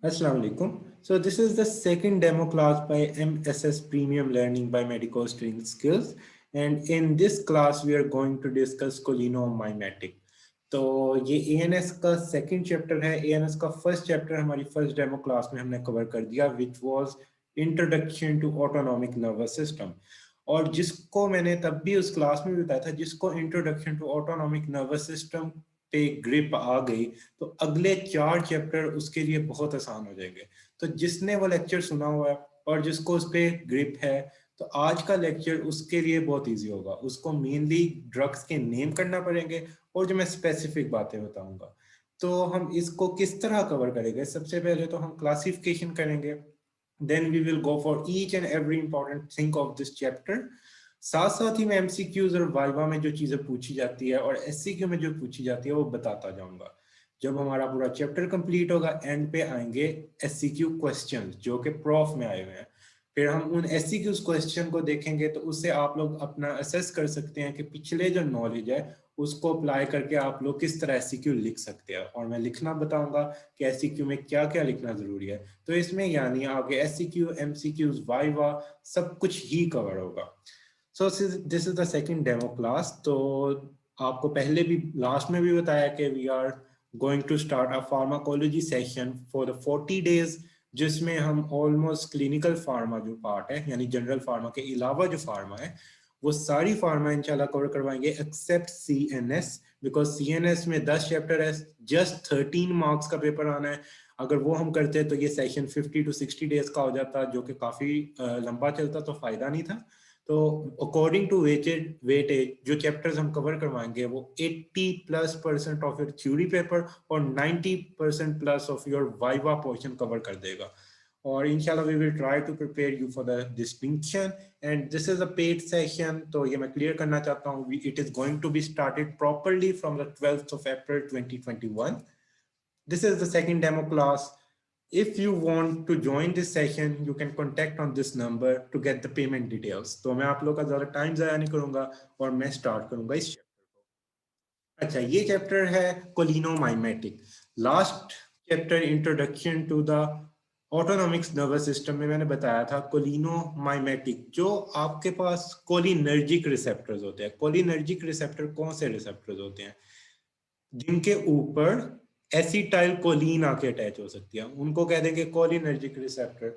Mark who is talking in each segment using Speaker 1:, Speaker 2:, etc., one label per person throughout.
Speaker 1: Assalamu alaikum. So this is the second demo class by MSS Premium Learning by Medico String Skills, and in this class we are going to discuss Collinomimetic. तो ये ANS का second chapter है। ANS का first chapter हमारी first demo class में हमने cover कर दिया, which was introduction to autonomic nervous system. और जिसको मैंने तब भी उस क्लास में भी बताया था, जिसको introduction to autonomic nervous system पे ग्रिप आ गई तो अगले 4 चैप्टर उसके लिए बहुत आसान हो जाएंगे। तो जिसने वो लेक्चर सुना हुआ है और जिसको उस पर ग्रिप है, तो आज का लेक्चर उसके लिए बहुत इजी होगा। उसको मेनली ड्रग्स के नेम करना पड़ेंगे और जो मैं स्पेसिफिक बातें बताऊंगा। तो हम इसको किस तरह कवर करेंगे? सबसे पहले तो हम क्लासिफिकेशन करेंगे, then we will go for each and every important thing of this chapter. साथ साथ ही मैं एमसीक्यूज और वाइवा में जो चीजें पूछी जाती है और एससीक्यू में जो पूछी जाती है वो बताता जाऊंगा। जब हमारा पूरा चैप्टर कंप्लीट होगा, एंड पे आएंगे एससीक्यू क्वेश्चंस जो कि प्रॉफ में आए हुए हैं। फिर हम उन एससीक्यूज क्वेश्चन को देखेंगे, तो उससे आप लोग अपना असेस कर सकते हैं कि पिछले जो नॉलेज है उसको अप्लाई करके आप लोग किस तरह एससीक्यू लिख सकते हैं। और मैं लिखना बताऊंगा कि एससीक्यू में क्या क्या लिखना जरूरी है। तो इसमें यानी आगे एससीक्यू, एमसीक्यूज, वाइवा सब कुछ ही कवर होगा। So this is the second demo class. तो आपको पहले भी लास्ट में भी बताया कि we are going to start a pharmacology session for the 40 days, जिसमें हम ऑलमोस्ट क्लिनिकल फार्मा जो पार्ट है, यानी जनरल फार्मा के अलावा जो फार्मा है वो सारी फार्मा इंशाल्लाह कवर करवाएंगे एक्सेप्ट सीएनएस, बिकॉज सीएनएस में 10 चैप्टर है, जस्ट 13 मार्क्स का पेपर आना है। अगर वो हम करते तो ये सेशन 50 टू 60 डेज का हो जाता, जो कि काफी लंबा चलता, तो फायदा नहीं था। तो अकॉर्डिंग टू वेटेज जो चैप्टर्स हम कवर करवाएंगे वो 80+% ऑफ योर थ्योरी पेपर और 90% plus of your viva portion cover कर देगा। और इंशाल्लाह we will try to prepare you for the distinction, and this is a paid session. तो ये मैं क्लियर करना चाहता हूँ, it is going to be started properly from the 12th of April 2021. This is the second demo class. If you want to join this session, you can contact on this number to get the payment details. तो मैं आप लोग का ज़्यादा time ज़ाया नहीं करूँगा और मैं स्टार्ट करूँगा इस चैप्टर को। अच्छा, ये चैप्टर है cholinomimetic. Last chapter introduction to the autonomics nervous system में मैंने बताया था कोलिनोमाइमेटिक, जो आपके पास कोलिनर्जिक रिसेप्टर्स होते हैं। कोलिनर्जिक रिसेप्टर कौन से रिसेप्टर्स होते हैं? जिनके ऊपर एसिटाइल कोलिन आके अटैच हो सकती है, उनको कह देंगे कोलिनर्जिक रिसेप्टर।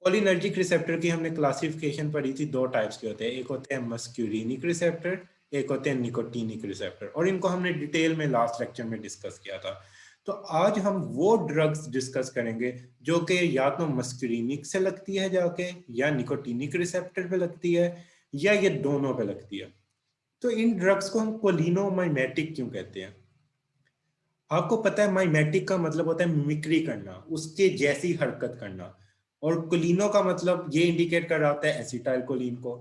Speaker 1: कोलिनर्जिक रिसेप्टर की हमने क्लासिफिकेशन पढ़ी थी, 2 टाइप्स के होते हैं, एक होते हैं मस्क्यूरिनिक रिसेप्टर, एक होते हैं निकोटीनिक रिसेप्टर, और इनको हमने डिटेल में लास्ट लेक्चर में डिस्कस किया था। तो आज हम वो ड्रग्स डिस्कस करेंगे जो कि या तो मस्क्यूरिनिक से लगती है जाके, या निकोटीनिक रिसेप्टर पे लगती है, या ये दोनों पे लगती है। तो इन ड्रग्स को हम कोलिनोमाइमेटिक क्यों कहते हैं? आपको पता है माइमेटिक का मतलब होता है मिमिक्री करना, उसके जैसी हरकत करना। और कोलिनो का मतलब ये इंडिकेट कर रहा होता है एसिटाइल कोलिन को,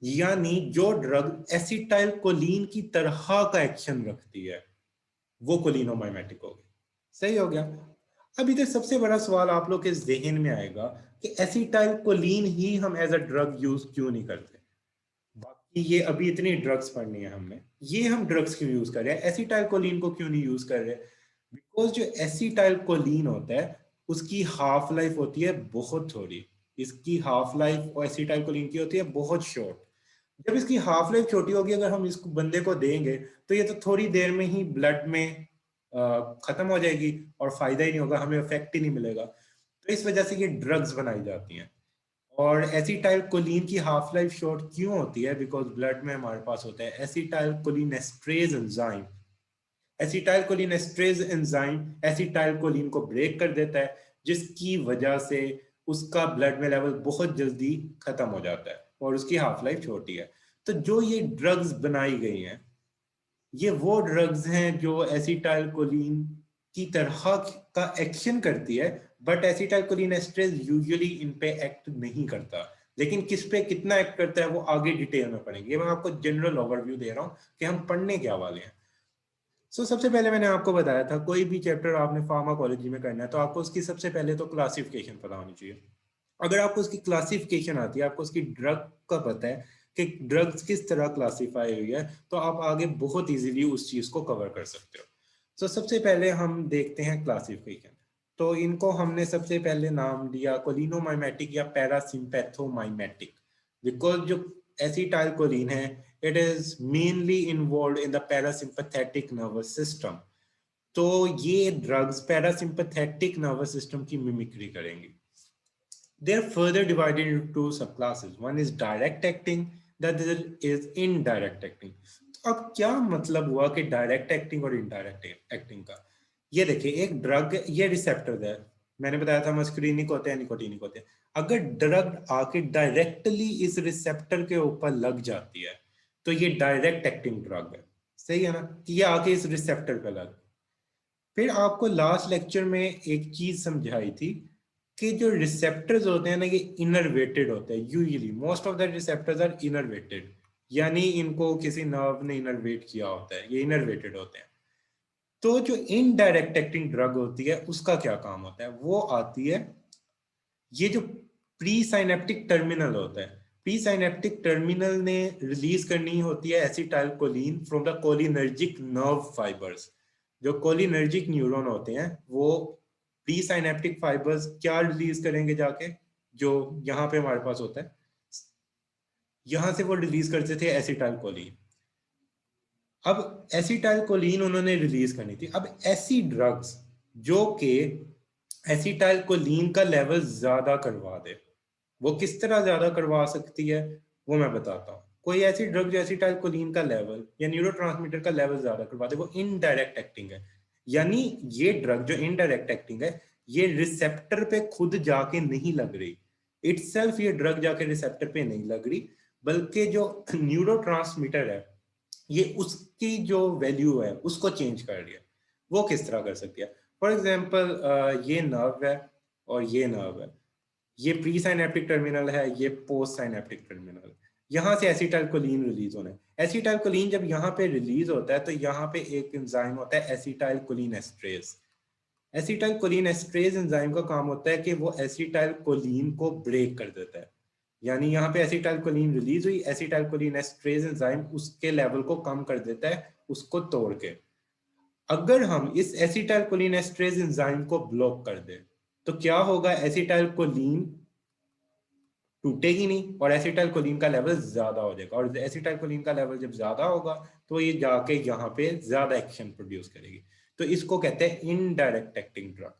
Speaker 1: यानी जो ड्रग एसिटाइल कोलिन की तरह का एक्शन रखती है वो कोलिनोमाइमेटिक होगी। सही हो गया। अभी तो सबसे बड़ा सवाल आप लोग के जहन में आएगा कि एसिटाइल कोलिन ही हम एज अ ड्रग यूज क्यों नहीं करते? बाकी ये अभी इतनी ड्रग्स पढ़नी है हमने, ये हम ड्रग्स क्यों यूज कर रहे हैं, एसिटाइल कोलिन को क्यों नहीं यूज कर रहे? बिकॉज जो एसिटाइल कोलिन होता है उसकी हाफ लाइफ होती है बहुत थोड़ी। इसकी हाफ लाइफ और एसिटाइल कोलिन की होती है बहुत शॉर्ट। जब इसकी हाफ लाइफ छोटी होगी, अगर हम इसको बंदे को देंगे तो ये तो थोड़ी देर में ही ब्लड में खत्म हो जाएगी और फायदा ही नहीं होगा, हमें इफेक्ट ही नहीं मिलेगा। तो इस वजह से ये ड्रग्स बनाई जाती हैं। और एसिटाइल कोलिन की हाफ लाइफ शॉर्ट क्यों होती है? बिकॉज ब्लड में हमारे पास होता है acetyl choline esterase enzyme. Acetyl choline esterase enzyme acetyl choline को ब्रेक कर देता है, जिसकी वजह से उसका ब्लड में लेवल बहुत जल्दी खत्म हो जाता है और उसकी हाफ लाइफ छोटी है। तो जो ये ड्रग्स बनाई गई हैं, ये वो ड्रग्स हैं जो एसिटाइल कोलिन की तरह का एक्शन करती है, but acetyl choline esterase usually in पे एक्ट नहीं करता। लेकिन किस पे कितना एक्ट करता है वो आगे डिटेल में पढ़ेंगे। ये मैं आपको जनरल ओवरव्यू दे रहा हूँ कि हम पढ़ने क्या वाले हैं। सबसे पहले मैंने आपको बताया था, कोई भी चैप्टर आपने फार्माकोलॉजी में करना है तो आपको उसकी सबसे पहले तो क्लासिफिकेशन पता होनी चाहिए। अगर आपको उसकी क्लासिफिकेशन आती है, आपको उसकी ड्रग का पता है कि ड्रग्स किस तरह क्लासिफाई हुई है, तो आप आगे बहुत इजीली उस चीज को कवर कर सकते हो। सबसे पहले हम देखते हैं क्लासिफिकेशन। तो इनको हमने सबसे पहले नाम दिया कोलिनोमाइमेटिक या पैरासिम्पैथोमाइमेटिक, बिकॉज जो एसिटाइलकोलिन है it is mainly involve in the parasympathetic nervous system. तो ये ड्रग्स पैरासिम्पैथेटिक नर्वस सिस्टम की मिमिक्री करेंगी। They are further divided into two subclasses. One is direct acting, the other is indirect acting. तो अब क्या मतलब हुआ कि डायरेक्ट एक्टिंग और इनडायरेक्ट एक्टिंग का? ये देखिए, एक ड्रग, ये रिसेप्टर है, मैंने बताया था मस्कुलिनिक होते हैं, निकोटिनिक होते हैं। अगर ड्रग आके डायरेक्टली इस रिसेप्टर के ऊपर लग जाती है तो ये डायरेक्ट एक्टिंग ड्रग है, सही है ना, कि ये आके इस रिसेप्टर पे लग। फिर आपको लास्ट लेक्चर में एक चीज समझाई थी कि जो रिसेप्टर्स होते हैं ना ये इनर्वेटेड होते हैं। Usually most of the receptors are innervated, यानी इनको किसी नर्व ने इनर्वेट किया होता है, ये इनर्वेटेड होते हैं। तो जो इनडायरेक्ट एक्टिंग ड्रग होती है उसका क्या काम होता है? वो आती है, ये जो प्री साइनेप्टिक टर्मिनल होता है, प्री साइनेप्टिक टर्मिनल ने रिलीज करनी होती है acetylcholine from the cholinergic nerve fibres. जो कोलिनर्जिक न्यूरॉन होते हैं वो प्री साइनेप्टिक फाइबर्स क्या रिलीज करेंगे जाके, जो यहाँ पे हमारे पास होता है, यहां से वो रिलीज करते थे एसिटाइलकोलिन। अब एसिटाइलकोलिन उन्होंने रिलीज करनी थी। अब ऐसी ड्रग्स जो कि एसिटाइलकोलिन का लेवल ज्यादा करवा दे, वो किस तरह ज्यादा करवा सकती है वो मैं बताता हूँ। कोई ऐसी ड्रग जो एसिटाइलकोलिन का लेवल या न्यूरोट्रांसमीटर का लेवल ज्यादा करवा दे वो इनडायरेक्ट एक्टिंग है। यानी ये ड्रग जो इनडायरेक्ट एक्टिंग है ये रिसेप्टर पे खुद जाके नहीं लग रही, इटसेल्फ ये ड्रग जाके रिसेप्टर पे नहीं लग रही, बल्कि जो न्यूरोट्रांसमीटर है ये उसकी जो वैल्यू है उसको चेंज कर रही है। वो किस तरह कर सकती है? फॉर एग्जाम्पल ये नर्व है और ये नर्व है, ये प्री साइनेप्टिक टर्मिनल है, ये पोस्ट साइनेप्टिक टर्मिनल। यहाँ से एसिटाइलकोलिन रिलीज होना है। एसिटाइलकोलिन जब यहाँ पे रिलीज होता है तो यहाँ पे एक एंजाइम होता है acetylcholine esterase. Acetylcholine esterase enzyme का काम होता है कि वो एसिटाइलकोलिन को ब्रेक कर देता है। यानी यहाँ पे एसिटाइलकोलिन रिलीज हुई, एसिटाइलकोलिन एस्ट्रेज एंजाइम उसके लेवल को कम कर देता है, उसको तोड़ के। अगर हम इस एसिटाइलकोलिन एस्ट्रेज एंजाइम को ब्लॉक कर दें तो क्या होगा? एसिटाइलकोलिन टूटेगी नहीं और एसिटाइलकोलिन का लेवल ज्यादा हो जाएगा, और एसिटाइलकोलिन का लेवल जब ज्यादा होगा तो ये जाके यहाँ पे ज्यादा एक्शन प्रोड्यूस करेगी। तो इसको कहते हैं इनडायरेक्ट एक्टिंग ड्रग।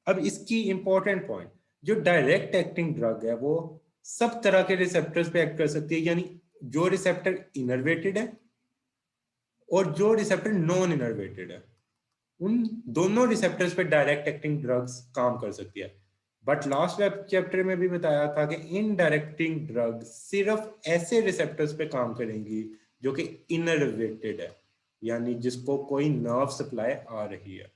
Speaker 1: अब इसकी इंपॉर्टेंट पॉइंट, जो डायरेक्ट एक्टिंग ड्रग है वो सब तरह के रिसेप्टर्स पे एक्ट कर सकती है, यानी जो रिसेप्टर इनर्वेटेड है और जो रिसेप्टर नॉन इनर्वेटेड है, उन दोनों रिसेप्टर्स पे डायरेक्ट एक्टिंग ड्रग्स काम कर सकती है। बट लास्ट चैप्टर में भी बताया था कि इनडायरेक्टिंग ड्रग सिर्फ ऐसे रिसेप्टर्स पे काम करेंगी जो कि इनर्वेटेड है, यानी जिसको कोई नर्व सप्लाई आ रही है।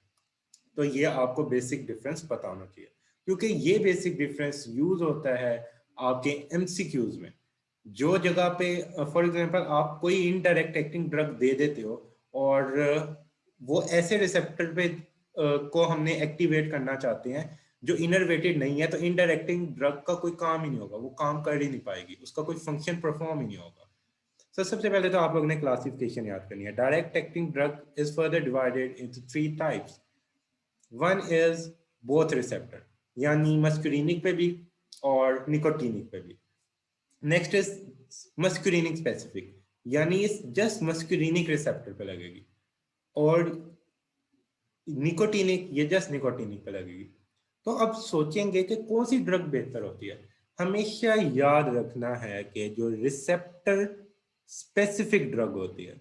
Speaker 1: तो ये आपको बेसिक डिफरेंस पता होना चाहिए, क्योंकि ये बेसिक डिफरेंस यूज होता है आपके एमसीक्यूज में। जो जगह पे फॉर एग्जांपल आप कोई इनडायरेक्ट एक्टिंग ड्रग दे देते हो और वो ऐसे रिसेप्टर पे को हमने एक्टिवेट करना चाहते हैं जो इनर्वेटेड नहीं है, तो इनडायरेक्टिंग ड्रग का कोई काम ही नहीं होगा, वो काम कर ही नहीं पाएगी, उसका कोई फंक्शन परफॉर्म ही नहीं होगा। सो सबसे पहले तो आप लोगों ने क्लासिफिकेशन याद करनी है। Direct acting drug is further divided into 3 types. One is both receptor, यानी मस्कुलिनिक पे भी और निकोटिनिक पे भी। नेक्स्ट इज मस्कुलिनिक स्पेसिफिक, यानी इस जस्ट मस्कुलिनिक रिसेप्टर पे लगेगी, और निकोटिनिक ये जस्ट निकोटिनिक पे लगेगी। तो अब सोचेंगे कि कौन सी ड्रग बेहतर होती है। हमेशा याद रखना है कि जो रिसेप्टर स्पेसिफिक ड्रग होती है,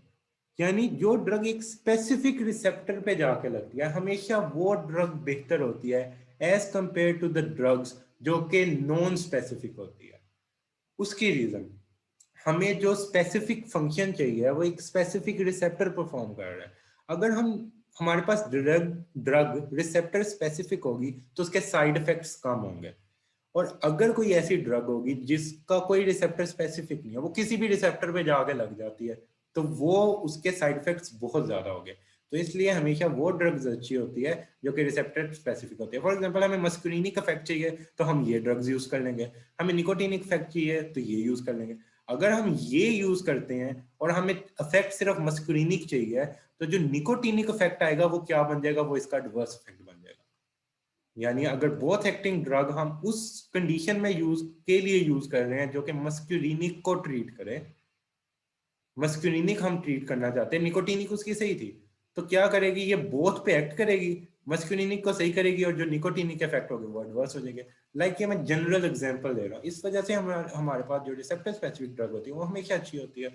Speaker 1: यानी जो ड्रग एक स्पेसिफिक रिसेप्टर पे जाके लगती है, हमेशा वो ड्रग बेहतर होती है as compare to the drugs जो कि नॉन स्पेसिफिक होती है। उसकी रीजन, हमें जो स्पेसिफिक फंक्शन चाहिए वो एक स्पेसिफिक रिसेप्टर परफॉर्म कर रहा है। अगर हमारे पास ड्रग रिसेप्टर स्पेसिफिक होगी तो उसके साइड इफेक्ट्स कम होंगे, और अगर कोई ऐसी ड्रग होगी जिसका कोई रिसेप्टर स्पेसिफिक नहीं है, वो किसी भी रिसेप्टर पे जाके लग जाती है, तो वो उसके साइड इफेक्ट्स बहुत ज्यादा होंगे। तो इसलिए हमेशा वो ड्रग्स अच्छी होती है जो कि रिसेप्टर स्पेसिफिक होती है। फॉर एग्जांपल हमें मस्कुलिनिक इफेक्ट चाहिए तो हम ये ड्रग्स यूज कर लेंगे, हमें निकोटिनिक इफेक्ट चाहिए तो ये यूज कर लेंगे। अगर हम ये यूज करते हैं और हमें इफेक्ट सिर्फ मस्कुलिनिक चाहिए, तो जो निकोटिनिक इफेक्ट आएगा वो क्या बन जाएगा? वो इसका एडवर्स इफेक्ट बन जाएगा। यानी अगर बोथ एक्टिंग ड्रग हम उस कंडीशन में यूज कर रहे हैं जो कि मस्क्यूलिनिक को ट्रीट करे, मस्क्यूलिनिक हम ट्रीट करना चाहते हैं, निकोटिनिक उसकी सही थी, तो क्या करेगी ये बोथ पे एक्ट करेगी, मस्क्यूलिनिक को सही करेगी और जो निकोटिनिक इफेक्ट होगा वो एडवर्स हो जाएंगे। लाइक ये मैं जनरल एग्जांपल दे रहा हूँ। इस वजह से हमारे पास जो रिसेप्टर स्पेसिफिक ड्रग होती है वो हमेशा अच्छी होती है।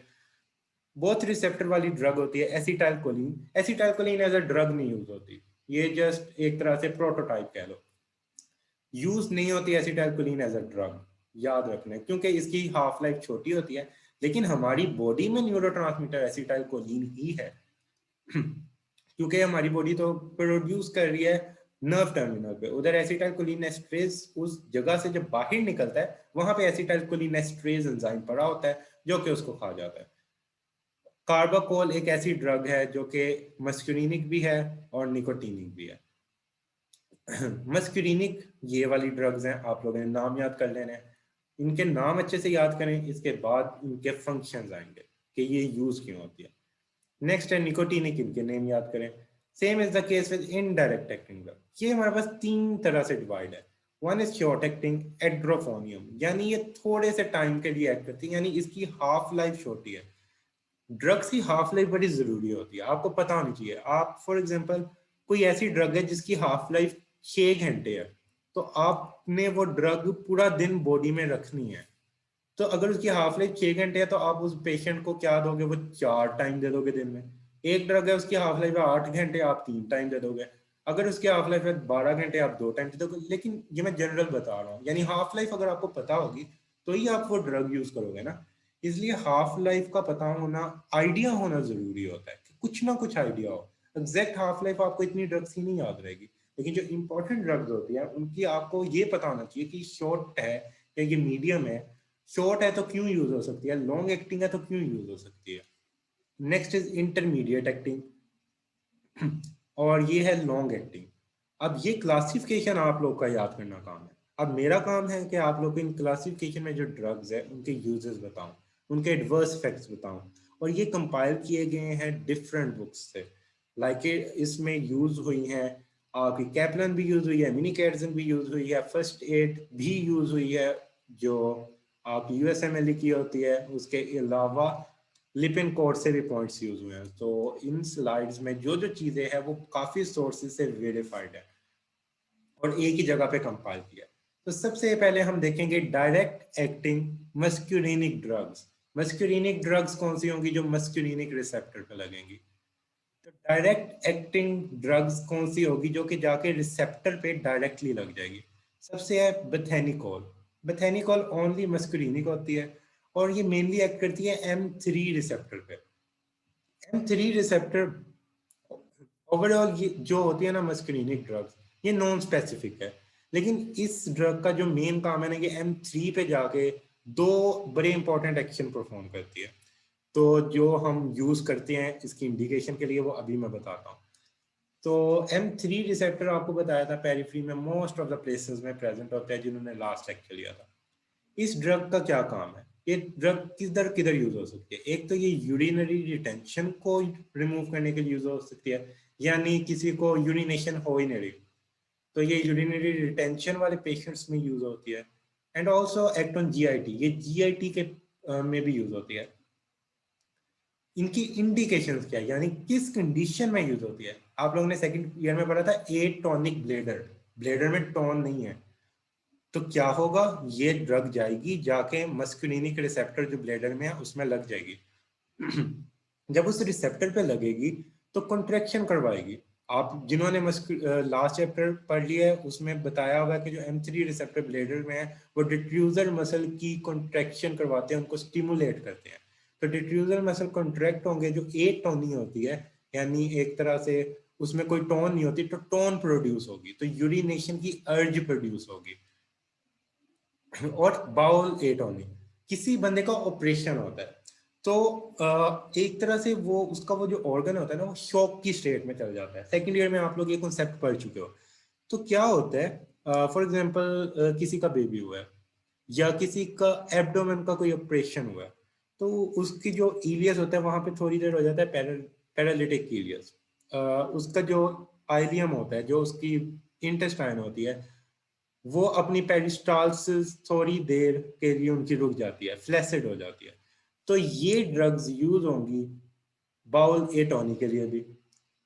Speaker 1: बोथ रिसेप्टर वाली ड्रग होती है acetylcholine. Acetylcholine as a drug नहीं यूज होती, ये जस्ट एक तरह से प्रोटोटाइप कह लो, यूज नहीं होती एसिटाइलकोलिन एज अ ड्रग, याद रखना, क्योंकि इसकी हाफ लाइफ छोटी होती है। लेकिन हमारी बॉडी में न्यूरोट्रांसमीटर एसिटाइलकोलिन ही है क्योंकि हमारी बॉडी तो प्रोड्यूस कर रही है नर्व टर्मिनल पे, उधर एसिटाइलकोलिन एस्ट्रेज उस जगह से जब बाहर निकलता है वहां पे एसिटाइलकोलिन एस्ट्रेज एंजाइम पड़ा होता है जो कि उसको खा जाता है। कार्बाकोल एक ऐसी ड्रग है जो कि मस्क्यूरिनिक भी है और निकोटिनिक भी है। मस्क्यूरिनिक ये वाली ड्रग्स हैं, आप लोगों ने नाम याद कर लेने हैं, इनके नाम अच्छे से याद करें, इसके बाद इनके फंक्शंस आएंगे कि ये यूज क्यों होती है। नेक्स्ट है निकोटिनिक, इनके नेम याद करें। Same is the case with indirect acting drug. ये हमारे पास तीन तरह से डिवाइड है। वन इज शॉर्ट एक्टिंग एड्रोफोनियम, यानी ये थोड़े से टाइम के लिए एक्ट करती है, यानी इसकी हाफ लाइफ छोटी है। ड्रग्स की हाफ लाइफ बड़ी जरूरी होती है, आपको पता होनी चाहिए। आप फॉर एग्जांपल कोई ऐसी ड्रग है जिसकी हाफ लाइफ 6 घंटे है, तो आपने वो ड्रग पूरा दिन बॉडी में रखनी है, तो अगर उसकी हाफ लाइफ 6 घंटे है तो आप उस पेशेंट को क्या दोगे, वो 4 टाइम दे दोगे दिन में। एक ड्रग है उसकी हाफ लाइफ है 8 घंटे, आप 3 टाइम दे दोगे। अगर उसकी हाफ लाइफ है 12 घंटे, आप 2 टाइम दे दोगे। लेकिन ये मैं जनरल बता रहा हूँ, यानी हाफ लाइफ अगर आपको पता होगी तो ही आप वो ड्रग यूज करोगे ना। इसलिए हाफ लाइफ का पता होना, आइडिया होना जरूरी होता है कि कुछ ना कुछ आइडिया हो। एग्जैक्ट हाफ लाइफ आपको इतनी ड्रग्स की नहीं याद रहेगी, लेकिन जो इंपॉर्टेंट ड्रग्स होती है उनकी आपको ये पता होना चाहिए कि शॉर्ट है या ये मीडियम है। शॉर्ट है तो क्यों यूज हो सकती है, लॉन्ग एक्टिंग है तो क्यों यूज हो सकती है। नेक्स्ट इज इंटरमीडिएट एक्टिंग और ये है लॉन्ग एक्टिंग। अब ये क्लासिफिकेशन आप लोग का याद करना काम है। अब मेरा काम है कि आप लोग को इन क्लासिफिकेशन में जो ड्रग्स है उनके यूजेस बताऊं, उनके एडवर्स इफेक्ट्स बताऊं। और ये कंपाइल किए गए हैं डिफरेंट बुक्स से। लाइक इसमें यूज हुई हैं आपकी कैप्लन भी यूज हुई है, मिनी कैटसन भी यूज हुई है, फर्स्ट एड भी यूज हुई है जो आप यूएसएमएल की होती है। उसके अलावा लिपिन कोड से भी पॉइंट्स यूज हुए हैं। तो इन स्लाइड्स में जो जो चीजें हैं वो काफी सोर्सेज से वेरीफाइड है और एक ही जगह पे कंपाइल किया है। तो सबसे पहले हम देखेंगे डायरेक्ट एक्टिंग मस्क्यूरिनिक ड्रग्स। मस्क्यूरिनिक ड्रग्स कौन सी होंगी, जो मस्क्यूरिनिक रिसेप्टर पे लगेंगी। तो डायरेक्ट एक्टिंग ड्रग्स कौन सी होगी, जो कि जाके रिसेप्टर पे डायरेक्टली लग जाएगी। सबसे है बेथेनिकोल। बेथेनिकोल ओनली मस्कुलिनिक होती है और ये मेनली एक्ट करती है M3 रिसेप्टर पे। M3 रिसेप्टर ओवरऑल ये जो होती है ना मस्कुलिनिक ड्रग्स, ये नॉन स्पेसिफिक है। लेकिन इस ड्रग का जो मेन काम है ना, ये M3 पे जाके दो बड़े इंपॉर्टेंट एक्शन परफॉर्म करती है। तो जो हम यूज करते हैं इसकी इंडिकेशन के लिए वो अभी मैं बताता हूँ। तो M3 रिसेप्टर आपको बताया था पेरिफेरी में मोस्ट ऑफ द प्लेसेस में प्रेजेंट होता है, जिन्होंने लास्ट लेक्चर लिया था। इस ड्रग का क्या काम है, ये ड्रग किधर किधर यूज हो सकती है। एक तो ये यूरिनरी रिटेंशन को रिमूव करने के लिए यूज हो सकती है, यानी किसी को यूरिनेशन हो ही नहीं रही तो ये यूरिनरी रिटेंशन वाले पेशेंट्स में यूज होती है। And also act on GIT, ये जीआईटी के में भी यूज होती है। इनकी इंडिकेशंस क्या है, यानी किस कंडीशन में यूज होती है। आप लोगों ने सेकंड ईयर में पढ़ा था एटोनिक ब्लेडर, ब्लेडर में टोन नहीं है, तो क्या होगा, ये ड्रग जाएगी जाके मस्कुलिनिक रिसेप्टर जो ब्लेडर में है उसमें लग जाएगी। जब उस रिसेप्टर पे लगेगी तो कॉन्ट्रेक्शन करवाएगी। आप जिन्होंने लास्ट चैप्टर पढ़ लिया है उसमें बताया हुआ है कि जो M3 रिसेप्टर ब्लेडर में है वो डिफ्यूजर मसल की कॉन्ट्रेक्शन करवाते हैं, उनको स्टिमुलेट करते हैं। तो डिफ्यूजर मसल कॉन्ट्रैक्ट होंगे जो एक टोनी होती है, यानी एक तरह से उसमें कोई टोन नहीं होती, तो टोन प्रोड्यूस होगी, तो यूरिनेशन की अर्ज प्रोड्यूस होगी। और बाउल एटोनी, किसी बंदे का ऑपरेशन होता है तो एक तरह से वो उसका वो जो ऑर्गन होता है ना वो शॉक की स्टेट में चल जाता है। सेकंड ईयर में आप लोग ये कॉन्सेप्ट पढ़ चुके हो। तो क्या होता है, फॉर एग्जांपल किसी का बेबी हुआ है या किसी का एब्डोमेन का कोई ऑपरेशन हुआ है, तो उसकी जो इलियस होता है वहां पे थोड़ी देर हो जाता है पैरालिटिक इलियस। उसका जो आइलियम होता है, जो उसकी इंटेस्टाइन होती है वो अपनी पेरिस्टाल्सिस थोड़ी देर के लिए उनकी रुक जाती है, फ्लैसिड हो जाती है। तो ये ड्रग्स यूज होंगी बाउल एटोनी के लिए भी।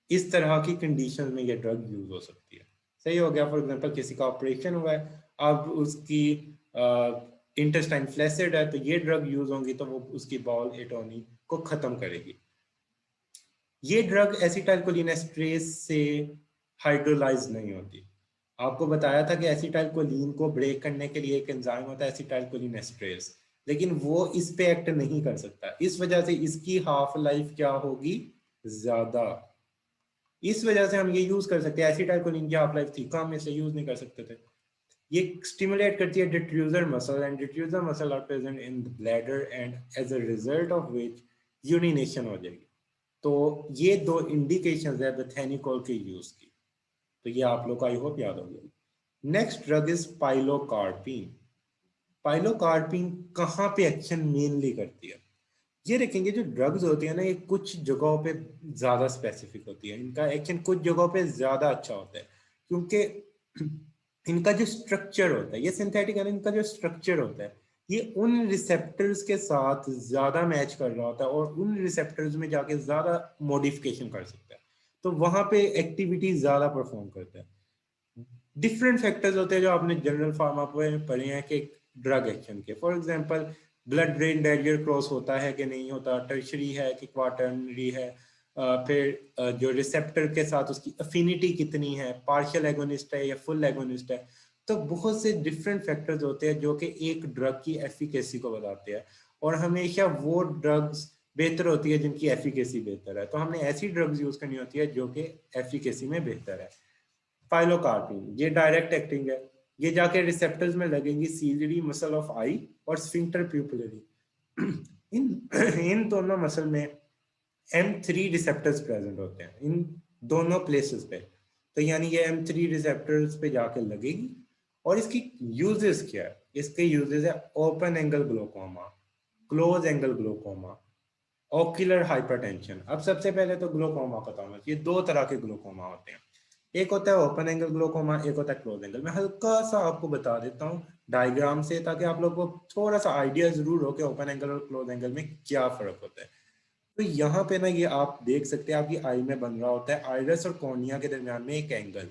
Speaker 1: इस तरह की कंडीशन में ये ड्रग यूज हो सकती है। सही हो गया। फॉर एग्जांपल किसी का ऑपरेशन हुआ है, अब उसकी इंटेस्टाइन फ्लैसिड है, तो ये ड्रग यूज होंगी तो वो उसकी बाउल एटोनी को खत्म करेगी। ये ड्रग एसिटाइलकोलिनेस्ट्रेज से हाइड्रोलाइज नहीं होती। आपको बताया था कि एसिटाइलकोलिन को ब्रेक करने के लिए एक एंजाइम होता है एसिटाइलकोलिनेस्ट्रेज, लेकिन वो इस पे एक्ट नहीं कर सकता। इस वजह से इसकी हाफ लाइफ क्या होगी, ज्यादा। इस वजह से हम ये यूज कर सकते हैं, एसिटाइलकोलिन की हाफ लाइफ थी कम, इसलिए यूज नहीं कर सकते थे। ये स्टिमुलेट करती है diffuser muscle and diffuser muscle are present in the bladder and as a result of which urination हो जाएगी। तो ये दो इंडिकेशंस है बेथेनिकोल के यूज की। तो ये आप लोग को आई होप याद हो गया। Next drug is pilocarpine. Pilocarpine कहाँ पे एक्शन मेनली करती है? ये देखेंगे जो ड्रग्स होती है ना, ये कुछ जगहों पे ज्यादा स्पेसिफिक होती है, इनका एक्शन कुछ जगहों पे ज्यादा अच्छा होता है, क्योंकि इनका जो स्ट्रक्चर होता है, ये सिंथेटिक है ना, इनका जो स्ट्रक्चर होता है ये उन रिसेप्टर्स के साथ ज्यादा मैच कर रहा होता है और उन रिसेप्टर्स में जाके ज्यादा मॉडिफिकेशन कर सकता है, तो वहां पे एक्टिविटी ज्यादा परफॉर्म करता है। डिफरेंट फैक्टर्स होते हैं जो आपने जनरल फार्मा पे पढ़े हैं कि ड्रग एक्शन के। For example blood brain barrier cross होता है कि नहीं होता, टर्शरी है कि क्वाटर्नरी है, फिर जो रिसेप्टर के साथ उसकी अफिनिटी कितनी है, पार्शियल एगोनिस्ट है या फुल एगोनिस्ट है। तो बहुत से डिफरेंट फैक्टर्स होते हैं जो कि एक ड्रग की एफिकेसी को बताते हैं, और हमेशा वो ड्रग्स बेहतर होती है जिनकी एफिकेसी बेहतर है। तो हमने ऐसी ड्रग्स यूज करनी होती है जो कि एफिकेसी में बेहतर है। पाइलोकार्पिन ये डायरेक्ट एक्टिंग है, ये जाके रिसेप्टर्स में लगेंगी सीलियरी मसल ऑफ आई और स्फिंक्टर प्यूपिलरी। इन इन दोनों मसल में M3 रिसेप्टर्स प्रेजेंट होते हैं इन दोनों प्लेसेस पे। तो यानी ये M3 रिसेप्टर्स पे जाके लगेगी। और इसकी यूजेस क्या है? इसके यूजेस है open angle glaucoma, close angle glaucoma, ocular hypertension. अब सबसे पहले तो ग्लोकोमा पता होना चाहिए, दो तरह के ग्लोकोमा होते हैं, एक होता है ओपन एंगल ग्लोकोमा, एक होता है क्लोज एंगल। मैं हल्का सा आपको बता देता हूँ डायग्राम से, ताकि आप लोगों को थोड़ा सा आइडिया जरूर हो कि ओपन एंगल और क्लोज एंगल में क्या फर्क होता है। तो यहाँ पे ना ये आप देख सकते हैं, आपकी आई में बन रहा होता है आइरिस और कॉर्निया के दरमियान में एक एंगल।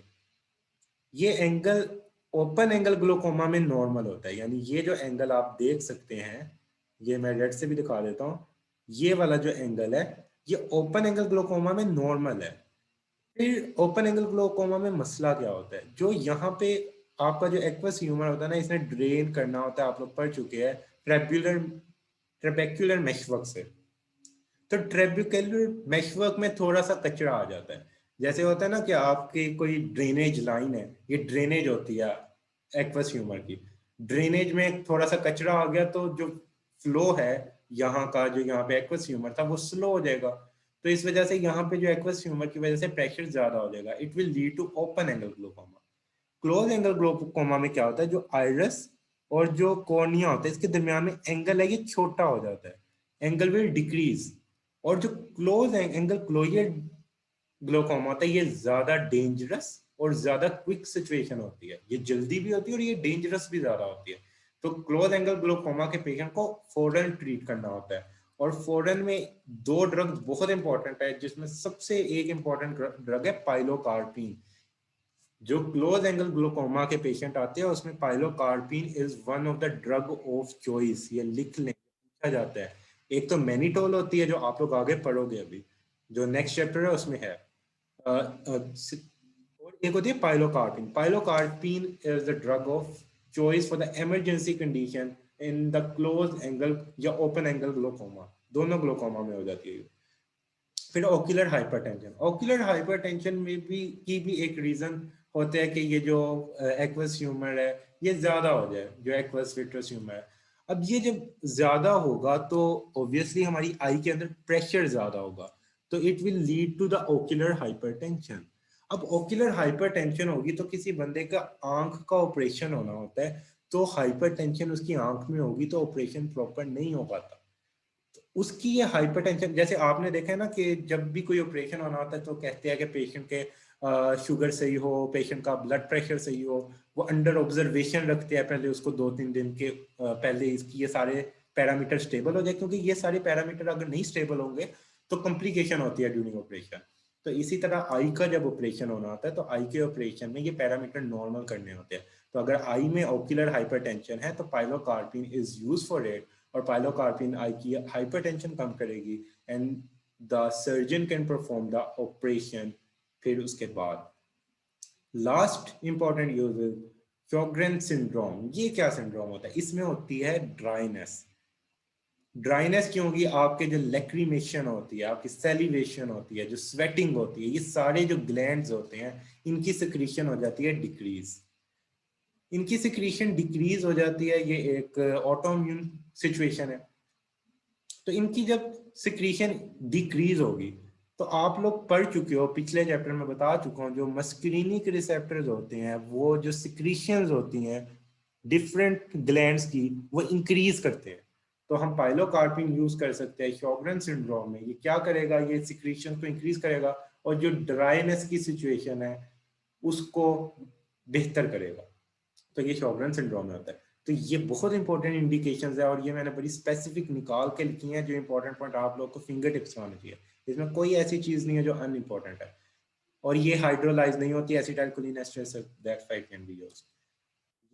Speaker 1: ये एंगल ओपन एंगल ग्लोकोमा में नॉर्मल होता है, यानी ये जो एंगल आप देख सकते हैं, ये मैं रेड से भी दिखा देता हूँ, ये वाला जो एंगल है ये ओपन एंगल ग्लोकोमा में नॉर्मल है। फिर ओपन एंगल ग्लोकोमा में मसला क्या होता है, जो यहाँ पे आपका जो एक्वस ह्यूमर होता है ना, इसने ड्रेन करना होता है, आप लोग पढ़ चुके हैं ट्रेबेक्युलर मेशवर्क से। तो ट्रेबेक्युलर मेशवर्क में थोड़ा सा कचरा आ जाता है। जैसे होता है ना कि आपकी कोई ड्रेनेज लाइन है, ये ड्रेनेज होती है एक्वस ह्यूमर की, ड्रेनेज में थोड़ा सा कचरा आ गया तो जो फ्लो है यहाँ का, जो यहाँ पे एक्वस ह्यूमर था वो स्लो हो जाएगा। तो इस वजह से यहाँ पे जो एक्वस ह्यूमर की वजह से प्रेशर ज्यादा हो जाएगा, it will lead to open angle glaucoma. Close angle glaucoma में क्या होता है, जो आइरिस और जो कॉर्निया होता है इसके दरमियान में एंगल है ये छोटा हो जाता है, एंगल विल डिक्रीज। और जो क्लोज एंगल क्लोइड ग्लोकोमा होता है ये ज्यादा डेंजरस और ज्यादा क्विक सिचुएशन होती है, ये जल्दी भी होती है और ये डेंजरस भी ज्यादा होती है। तो क्लोज एंगल ग्लोकोमा के पेशेंट को फौरन ट्रीट करना होता है, और फौरन में दो ड्रग्स बहुत इंपॉर्टेंट है, जिसमें सबसे एक इंपॉर्टेंट ड्रग है पाइलोकार्पिन। जो क्लोज एंगल ग्लोकोमा के पेशेंट आते हैं उसमें pilocarpine is one of the drug of choice, ये लिख लें, पूछा जाता है। एक तो मैनिटोल होती है जो आप लोग आगे पढ़ोगे, अभी जो नेक्स्ट चैप्टर है उसमें है, और एक होती है pilocarpine. Pilocarpine is the drug of choice for the emergency condition in the close angle या ओपन एंगल ग्लोकोमा, दोनों ग्लोकोमा में हो जाती है। फिर ओक्यूलर हाइपरटेंशन, ओक्यूलर हाइपरटेंशन में भी की भी एक रीजन होता है कि ये जो एक्वस ह्यूमर है ये ज्यादा हो जाए, जो एक्वस विट्रस ह्यूमर है। अब ये जब ज्यादा होगा तो ऑब्वियसली हमारी आई के अंदर प्रेशर ज्यादा होगा, तो it will lead to the ocular hypertension. अब ओक्यूलर हाइपरटेंशन होगी तो किसी बंदे का आंख का ऑपरेशन होना होता है, तो हाइपरटेंशन उसकी आंख में होगी तो ऑपरेशन प्रॉपर नहीं हो पाता। उसकी ये हाइपरटेंशन, जैसे आपने देखा है ना कि जब भी कोई ऑपरेशन होना होता है तो कहते हैं कि पेशेंट के शुगर सही हो, पेशेंट का ब्लड प्रेशर सही हो, वो अंडर ऑब्जर्वेशन रखते हैं पहले उसको 2-3 दिन के पहले इसकी ये सारे पैरामीटर स्टेबल हो जाए, क्योंकि ये सारे पैरामीटर अगर नहीं स्टेबल होंगे तो कॉम्प्लिकेशन होती है ड्यूरिंग ऑपरेशन। तो इसी तरह आई का जब ऑपरेशन होना होता है तो आई के ऑपरेशन में ये पैरामीटर नॉर्मल करने होते हैं। तो अगर आई में ओक्यूलर हाइपरटेंशन है तो pilocarpine is use for it, और पाइलोकार्पिन आई की हाइपरटेंशन कम करेगी and the surgeon can perform the operation. फिर उसके बाद last important use is Sjogren syndrome. ये क्या सिंड्रोम होता है? इसमें होती है ड्राइनेस। ड्राइनेस क्यों होगी? आपके जो लेक्रीमेशन होती है, आपकी सेलिवेशन होती है, जो स्वेटिंग होती है, ये सारे जो ग्लैंड्स होते हैं इनकी सिक्रीशन हो जाती है डिक्रीज। इनकी सिक्रीशन डिक्रीज हो जाती है, ये एक ऑटोइम्यून सिचुएशन है। तो इनकी जब सिक्रीशन डिक्रीज होगी तो आप लोग पढ़ चुके हो, पिछले चैप्टर में बता चुका हूँ, जो मस्क्रीनिक रिसेप्टर्स होते हैं वो जो सिक्रीशंस होती हैं डिफरेंट ग्लैंड्स की वो इंक्रीज करते हैं। तो हम पाइलोकार्पिन यूज कर सकते हैं शॉग्रेन सिंड्रोम में। ये क्या करेगा? ये सिक्रीशन को इंक्रीज करेगा और जो ड्राइनेस की सिचुएशन है उसको बेहतर करेगा। तो ये शॉग्रेन सिंड्रोम में होता है। तो ये बहुत इंपॉर्टेंट इंडिकेशंस है और ये मैंने बड़ी स्पेसिफिक निकाल के लिखी हैं जो इंपॉर्टेंट पॉइंट आप लोग को फिंगर टिप्स में होना चाहिए। इसमें कोई ऐसी चीज नहीं है जो अनइम्पोर्टेंट है। और ये हाइड्रोलाइज नहीं होती acetylcholine ester, that's why it can be used.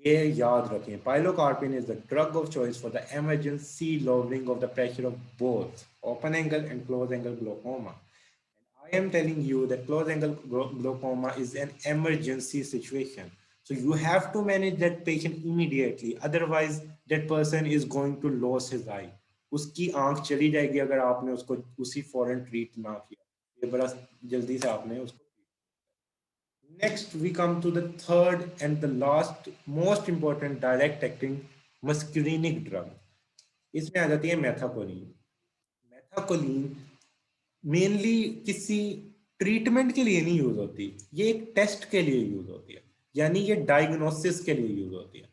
Speaker 1: ये याद रखें, pilocarpine is the drug of choice for the emergency lowering of the pressure of both open angle and close angle glaucoma. I am telling you that close angle glaucoma is an emergency situation. So you have to manage that patient immediately. Otherwise, that person is going to lose his eye. उसकी आंख चली जाएगी अगर आपने उसको उसी फौरन treat ना किया। ये बड़ा जल्दी से आपने उसको। Next, we come to the third and the last most important direct acting muscarinic drug. इसमें आ जाती है मेथाकोलिन। मेथाकोलिन मेनली किसी ट्रीटमेंट के लिए नहीं यूज होती, ये एक टेस्ट के लिए यूज होती है, यानी ये डायग्नोसिस के लिए यूज होती है।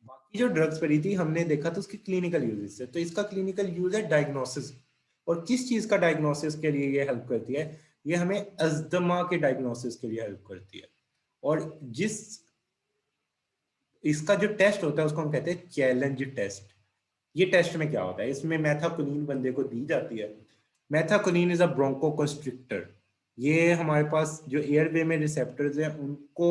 Speaker 1: बाकी जो ड्रग्स पड़ी थी हमने देखा तो उसकी क्लिनिकल यूजेस है, तो इसका क्लिनिकल यूज है डायग्नोसिस। और किस चीज का डायग्नोसिस के लिए ये हेल्प करती है? ये हमें अस्थमा के डायग्नोसिस के लिए हेल्प करती है। और जिस इसका जो टेस्ट होता है उसको हम कहते हैं चैलेंज टेस्ट। ये टेस्ट में क्या होता है? इसमें मेथाकोलिन बंदे को दी जाती है। Methacholine is a bronchoconstrictor. ये हमारे पास जो एयरवे में रिसेप्टर्स हैं उनको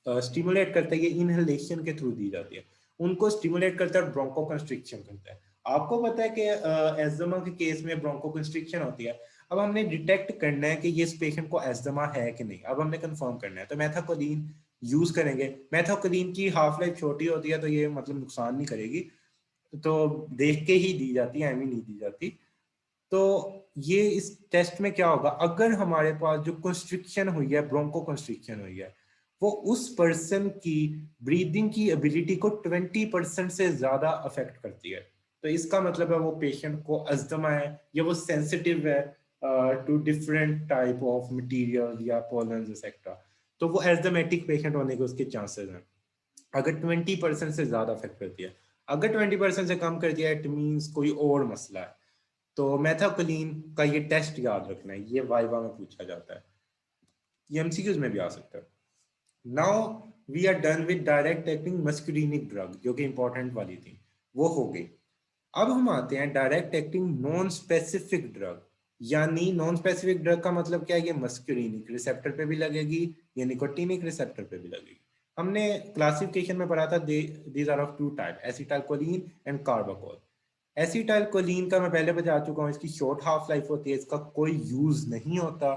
Speaker 1: स्टिमुलेट करता है। ये इनहेलेशन के थ्रू दी जाती है, उनको स्टिमुलेट करता है और ब्रोंकोकंस्ट्रिक्शन करता है। आपको पता है कि एस्थमा के केस में ब्रोंकोकंस्ट्रिक्शन होती है। अब हमने डिटेक्ट करना है कि ये इस पेशेंट को एस्थमा है कि नहीं, अब हमने कंफर्म करना है, तो मेथाकोलिन यूज करेंगे। मेथाकोलिन की हाफ लाइफ छोटी होती है तो ये मतलब नुकसान नहीं करेगी, तो देख के ही दी जाती है, एमी नहीं दी जाती। तो ये इस टेस्ट में क्या होगा? अगर हमारे पास जो कंस्ट्रिक्शन हुई है, ब्रोंको कंस्ट्रिक्शन हुई है, वो उस पर्सन की ब्रीदिंग की एबिलिटी को 20% से ज्यादा अफेक्ट करती है, तो इसका मतलब है वो पेशेंट को अस्थमा है या वो सेंसिटिव है to different type of material या पोलन्स एक्सेट्रा, तो वो एस्थमेटिक पेशेंट होने के उसके चांसेस हैं अगर 20% से ज्यादा अफेक्ट करती है। अगर 20% से कम करती है इट मींस कोई और मसला है। तो मेथाकोलिन का ये टेस्ट याद रखना है, ये वाइवा में पूछा जाता है, ये एमसीक्यूज में भी आ सकता है। Now we are done with direct acting muscarinic drug जो कि इंपॉर्टेंट वाली थी, वो हो गई। अब हम आते हैं direct acting non specific drug. यानी नॉन स्पेसिफिक ड्रग का मतलब क्या है? ये मस्कुलिनिक रिसेप्टर पे भी लगेगी, ये निकोटिनिक रिसेप्टर पे भी लगेगी। हमने क्लासिफिकेशन में पढ़ा था these are of two type, acetylcholine and carbachol. Acetylcholine का मैं पहले बता चुका हूँ, इसकी शॉर्ट हाफ लाइफ होती है, इसका कोई यूज नहीं होता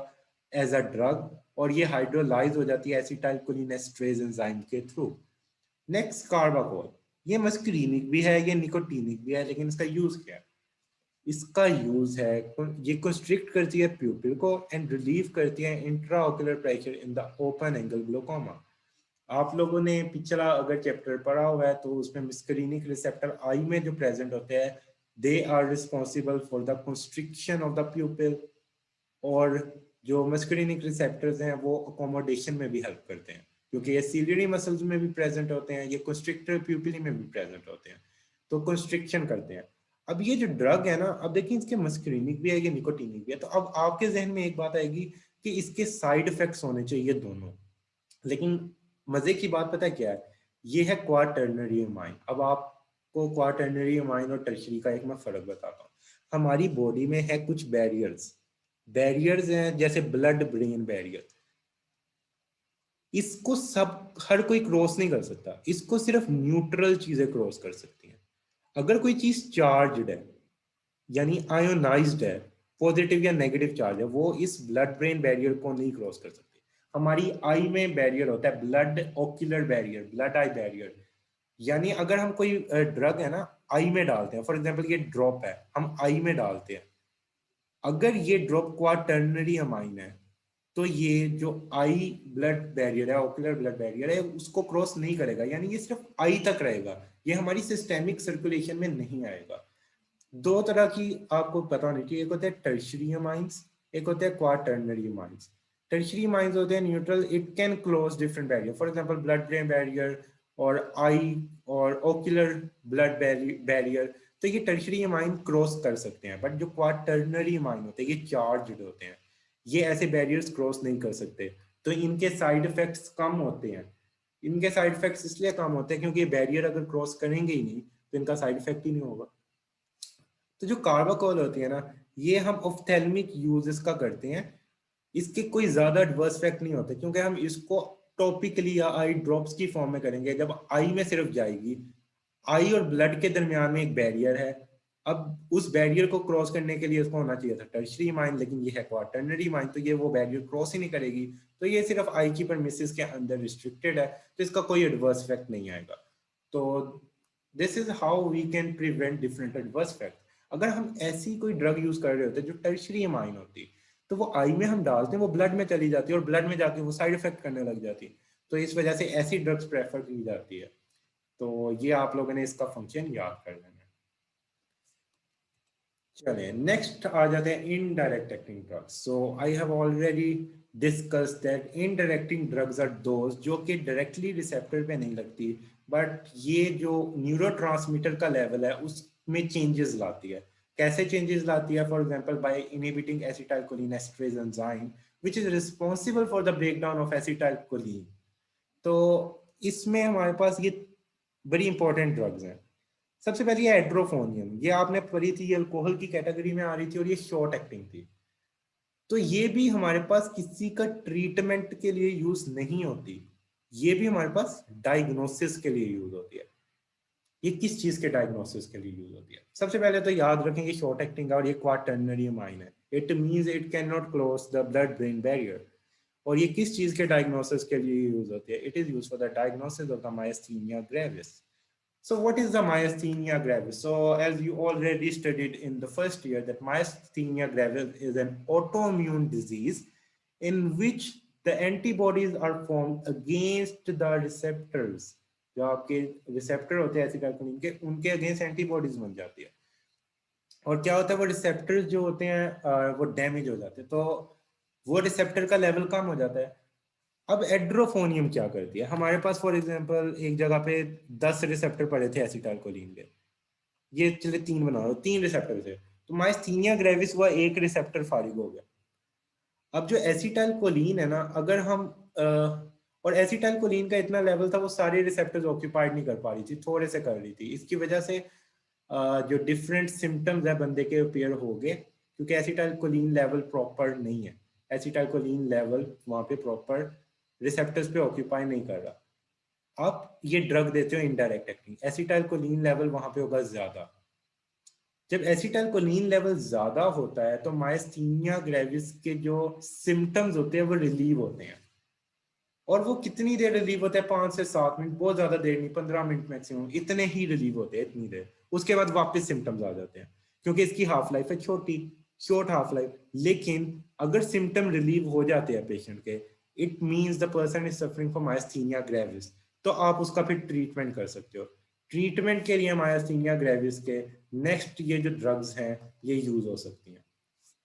Speaker 1: एज अ ड्रग, और ये हाइड्रोलाइज हो जाती है एसिटाइलकोलिन एस्ट्रेज एंजाइम के थ्रू। नेक्स्ट कार्बाकोल, ये मस्कुलिनिक भी है, ये निकोटिनिक भी है, लेकिन इसका यूज क्या है? इसका यूज है ये कंस्ट्रिक्ट करती है प्यूपिल को एंड रिलीव करती है intraocular pressure in the open angle glaucoma. आप लोगों ने पिछला अगर चैप्टर पढ़ा हुआ है तो उसमें मस्कुलिनिक रिसेप्टर आई में जो प्रेजेंट होते हैं they are responsible for the constriction of the pupil, और जो मस्कुलिनिक रिसेप्टर्स हैं वो अकोमोडेशन में भी हेल्प करते हैं क्योंकि ये सीलियरी मसल्स में भी प्रेजेंट होते हैं, ये कंस्ट्रिक्टर प्यूपिली में भी प्रेजेंट होते हैं, तो कंस्ट्रिक्शन करते हैं। अब ये जो ड्रग है ना, अब देखिए इसके मस्कुलिनिक भी है, ये निकोटिनिक भी है, तो अब आपके जहन में एक बात आएगी कि इसके साइड इफेक्ट्स होने चाहिए दोनों। लेकिन मजे की बात पता है क्या है, ये है क्वाटर्नरी अमाइन। अब आपको क्वाटर्नरी अमाइन और टर्शरी का एक मैं फर्क बताता हूँ। हमारी बॉडी में है कुछ बैरियर्स, बैरियर्स हैं जैसे ब्लड ब्रेन बैरियर। इसको सब हर कोई क्रॉस नहीं कर सकता, इसको सिर्फ न्यूट्रल चीजें क्रॉस कर सकती हैं। अगर कोई चीज चार्ज्ड है यानी आयोनाइज्ड है, पॉजिटिव या नेगेटिव चार्ज है, वो इस ब्लड ब्रेन बैरियर को नहीं क्रॉस कर सकती। हमारी आई में बैरियर होता है blood ocular barrier, blood I barrier. यानी अगर हम कोई ड्रग है ना आई में डालते हैं, फॉर एग्जांपल ये ड्रॉप है हम आई में डालते हैं, अगर ये ड्रॉप क्वाटर्नरी अमाइन है तो ये जो आई ब्लड बैरियर है, ओक्यूलर ब्लड बैरियर है, उसको क्रॉस नहीं करेगा, यानी ये सिर्फ आई तक रहेगा, ये हमारी सिस्टेमिक सर्कुलेशन में नहीं आएगा। दो तरह की आपको पता होनी चाहिए, एक होता है टर्शरी अमाइंस, एक होता है क्वाटर्नरी अमाइंस। टर्शरी अमाइंस होते हैं neutral, it can cross different barrier, for example blood brain barrier और आई और ओक्यूलर ब्लड बैरियर। तो ये टर्शरी अमाइन क्रॉस कर सकते हैं, बट जो क्वाटर्नरी अमाइन होते हैं ये चार्ज्ड होते हैं, ये ऐसे बैरियर्स क्रॉस नहीं कर सकते। तो इनके साइड इफेक्ट्स कम होते हैं। इनके साइड इफेक्ट्स इसलिए कम होते हैं क्योंकि ये बैरियर अगर क्रॉस करेंगे ही नहीं तो इनका साइड इफेक्ट ही नहीं होगा। तो जो कार्बाकोल होती है ना, ये हम ऑफ्थेल्मिक यूजेस का करते हैं, इसके कोई ज्यादा एडवर्स इफेक्ट नहीं होते क्योंकि हम इसको टॉपिकली या आई ड्रॉप्स की फॉर्म में करेंगे। जब आई में सिर्फ जाएगी, आई और ब्लड के दरमियान में एक बैरियर है, अब उस बैरियर को क्रॉस करने के लिए उसको होना चाहिए था टर्शरी माइन, लेकिन ये है क्वाटर्नरी माइन, तो ये वो बैरियर क्रॉस ही नहीं करेगी, तो ये सिर्फ आई की परमिसेस के अंदर रिस्ट्रिक्टेड है, तो इसका कोई एडवर्स इफेक्ट नहीं आएगा। तो this is how we can prevent different adverse effect. अगर हम ऐसी कोई ड्रग यूज कर रहे होते जो टर्शरी अमाइन होती, तो वो आई में हम डालते हैं, वो ब्लड में चली जाती है और ब्लड में जाके वो साइड इफेक्ट करने लग जाती है। तो इस वजह से ऐसी ड्रग्स प्रेफर की जाती है। तो ये आप लोगों ने इसका फंक्शन याद कर लेना है। चलिए नेक्स्ट आ जाते हैं indirect acting drugs. So I have already discuss that indirecting drugs are those जो कि डायरेक्टली रिसेप्टर पे नहीं लगती, बट ये जो न्यूरोट्रांसमीटर का लेवल है उसमें चेंजेस लाती है। कैसे चेंजेस लाती है? For example by inhibiting acetylcholine esterase enzyme which is responsible for the breakdown of acetylcholine. तो इसमें हमारे पास ये बड़ी इंपॉर्टेंट ड्रग्स हैं। सबसे पहले ये एड्रोफोनियम, ये आपने पढ़ी थी, ये अल्कोहल की कैटेगरी में आ रही थी और ये शॉर्ट एक्टिंग थी। तो ये भी हमारे पास किसी का ट्रीटमेंट के लिए यूज नहीं होती, ये भी हमारे पास डायग्नोसिस के लिए यूज होती है। ये किस चीज के डायग्नोसिस के लिए यूज होती है? सबसे पहले तो याद रखेंगे शॉर्ट एक्टिंग और ये क्वाटर्नरी अमाइन है, it means it can not cross the blood brain barrier. और ये किस चीज के डायग्नोसिस के लिए यूज होती है? It is use for the diagnosis of the myasthenia gravis. So what is the myasthenia gravis? So as you already studied in the first year that myasthenia gravis is an autoimmune disease in which the antibodies are formed against the receptors. जो आपके receptor होते हैं acetylcholine के, उनके against antibodies बन जाती है। और क्या होता है, वो रिसेप्टर्स जो होते हैं वो डैमेज हो जाते हैं, तो वो रिसेप्टर का लेवल कम हो जाता है। अब एड्रोफोनियम क्या करती है? हमारे पास फॉर एग्जांपल एक जगह पे 10 रिसेप्टर पड़े थे एसिटाइलकोलिन के, ये चले 3 बना लो, 3 रिसेप्टर थे, तो माइस्थीनिया ग्रेविस हुआ, एक रिसेप्टर फारिग हो गया। अब जो एसिटाइलकोलिन है ना, अगर हम और एसिटाइलकोलिन का इतना लेवल था वो सारे रिसेप्टर्स ऑक्यूपाइड नहीं कर पा रही थी, थोड़े से कर रही थी। इसकी वजह से जो डिफरेंट सिम्टम्स है बंदे के अपीयर हो गए, क्योंकि एसिटाइलकोलिन लेवल प्रॉपर नहीं है, एसिटाइलकोलिन लेवल वहां पे प्रॉपर रिसेप्टर्स पे ऑक्यूपाई नहीं कर रहा। आप ये ड्रग देते हो इनडायरेक्ट एक्टिंग, एसिटाइलकोलिन लेवल वहां पे होगा ज्यादा। जब एसिटाइलकोलिन लेवल ज्यादा होता है तो मायस्थीनिया ग्रेविस के जो सिम्टम्स होते हैं वो रिलीव होते हैं। और वो कितनी देर रिलीव होता है? 5 से 7 मिनट, बहुत ज्यादा देर नहीं, 15 मिनट मैक्सिमम, इतने ही रिलीव होते हैं, इतनी देर। उसके बाद वापस सिम्टम्स आ जाते हैं, क्योंकि इसकी हाफ लाइफ है छोटी, शॉर्ट हाफ लाइफ। लेकिन अगर सिम्टम रिलीव हो जाते हैं पेशेंट के, it means the person is suffering from myasthenia gravis, तो आप उसका फिर ट्रीटमेंट कर सकते हो। ट्रीटमेंट के लिए मायस्थीनिया ग्रेविस के नेक्स्ट ये जो ड्रग्स हैं ये यूज हो सकती हैं।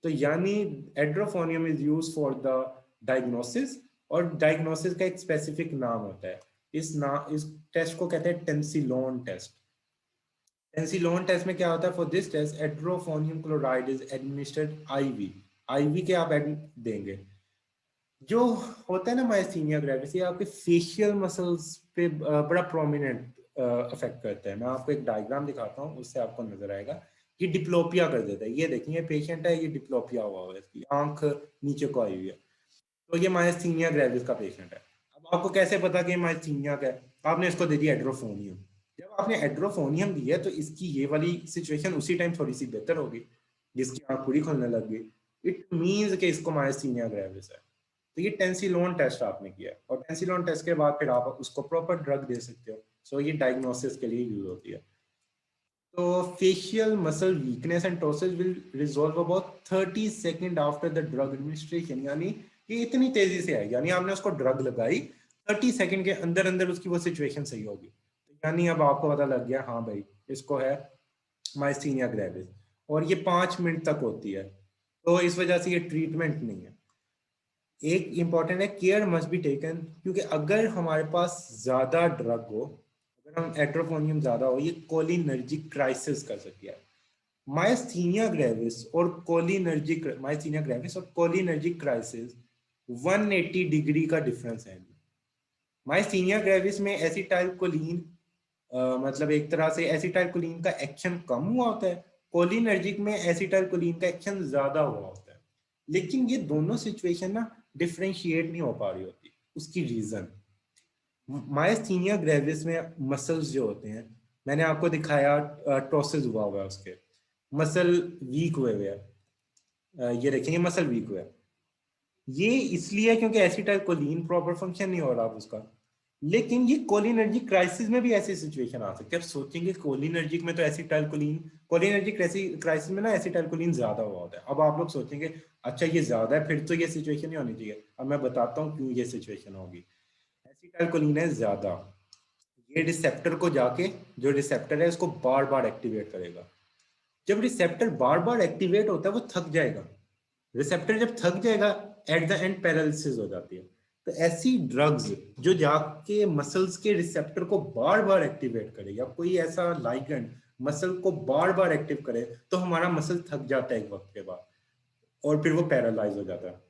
Speaker 1: तो यानी एड्रोफोनियम is use for the diagnosis, और डायग्नोसिस का एक स्पेसिफिक नाम होता है। इस टेस्ट को कहते हैं टेंसिलोन टेस्ट। टेंसिलोन टेस्ट में क्या होता है? For this test edrophonium chloride is administered IV, IV के आप देंगे। जो होता है ना मायस्थीनिया ग्रेविस, ये आपके फेशियल मसल्स पे बड़ा प्रोमिनेंट अफेक्ट करता है। मैं आपको एक डायग्राम दिखाता हूँ, उससे आपको नजर आएगा। ये डिप्लोपिया कर देता है। ये देखिए, ये पेशेंट है, ये डिप्लोपिया हुआ है, इसकी आंख नीचे को आई हुई है। तो ये मायस्थीनिया ग्रेविस का पेशेंट है। अब आपको कैसे पता कि मायस्थीनिया का है? आपने इसको दे दिया एड्रोफोनियम। जब आपने एड्रोफोनियम दिया तो इसकी ये वाली सिचुएशन उसी टाइम थोड़ी सी बेहतर होगी, जिसकी आंख पूरी खुलने लग गई। इट मीन्स कि इसको मायस्थीनिया ग्रेविस है। तो ये टेंसिलोन टेस्ट आपने किया, और टेंसिलोन टेस्ट के बाद फिर आप उसको प्रॉपर ड्रग दे सकते हो। सो ये डायग्नोसिस के लिए यूज होती है। तो facial muscle weakness and ptosis will resolve about 30 second after the drug administration. यानी ये इतनी तेजी से आएगी, यानी आपने उसको ड्रग लगाई, 30 सेकेंड के अंदर अंदर उसकी वो सिचुएशन सही होगी। तो यानी अब आपको पता लग गया, हाँ भाई इसको है माइस्थीनिया ग्रेविस, और ये 5 मिनट तक होती है। तो इस वजह से ये ट्रीटमेंट नहीं है। एक इंपॉर्टेंट है, केयर मस्ट बी टेकन, क्योंकि अगर हमारे पास ज्यादा ड्रग हो, अगर हम एट्रोफोनियम ज्यादा हो, ये कोलिनर्जिक क्राइसिस कर सकती है। माइस्थीनिया ग्रेविस और कोलिनर्जिक माइस्थीनिया ग्रेविस और कोलिनर्जिक क्राइसिस 180 डिग्री का डिफरेंस है। माइस्थीनिया ग्रेविस में एसिटाइल कोलिन मतलब एक तरह से एसिटाइल कोलिन का एक्शन कम हुआ होता है, कोलिनर्जिक में एसिटाइल कोलिन का एक्शन ज्यादा हुआ होता है। लेकिन ये दोनों सिचुएशन ना डिफरेंशिएट नहीं हो पा रही होती। उसकी रीजन, माइस्थीनिया ग्रेविस में मसल्स जो होते हैं, मैंने आपको दिखाया टॉसिस हुआ हुआ है उसके, मसल वीक हुए हुए हैं। ये देखेंगे मसल वीक हुआ है, ये इसलिए क्योंकि एसिटाइल कोलिन प्रॉपर फंक्शन नहीं हो रहा उसका। लेकिन ये कोलिनर्जिक क्राइसिस में भी ऐसी सिचुएशन आ सकती है। आप सोचेंगे कोलिनर्जिक में तो एसिटाइल कोलिन, कोलिनर्जिक क्राइसिस में ना एसिटाइल कोलिन ज्यादा हुआ होता है। अब आप लोग सोचेंगे अच्छा ये ज्यादा है, फिर तो ये सिचुएशन ही होनी चाहिए। अब मैं बताता हूँ क्यों ये सिचुएशन होगी। एसिटाइल कोलिन है ज्यादा, ये रिसेप्टर को जाके, जो रिसेप्टर है उसको बार बार एक्टिवेट करेगा। जब रिसेप्टर बार बार एक्टिवेट होता है वो थक जाएगा। रिसेप्टर जब थक जाएगा, एट द एंड पैरालिसिस हो जाती है। तो ऐसी ड्रग्स जो जाके मसल्स के रिसेप्टर को बार बार एक्टिवेट करे, या कोई ऐसा लाइगेंड मसल को बार बार एक्टिव करे, तो हमारा मसल थक जाता है एक वक्त के बाद, और फिर वो पैरालाइज हो जाता है।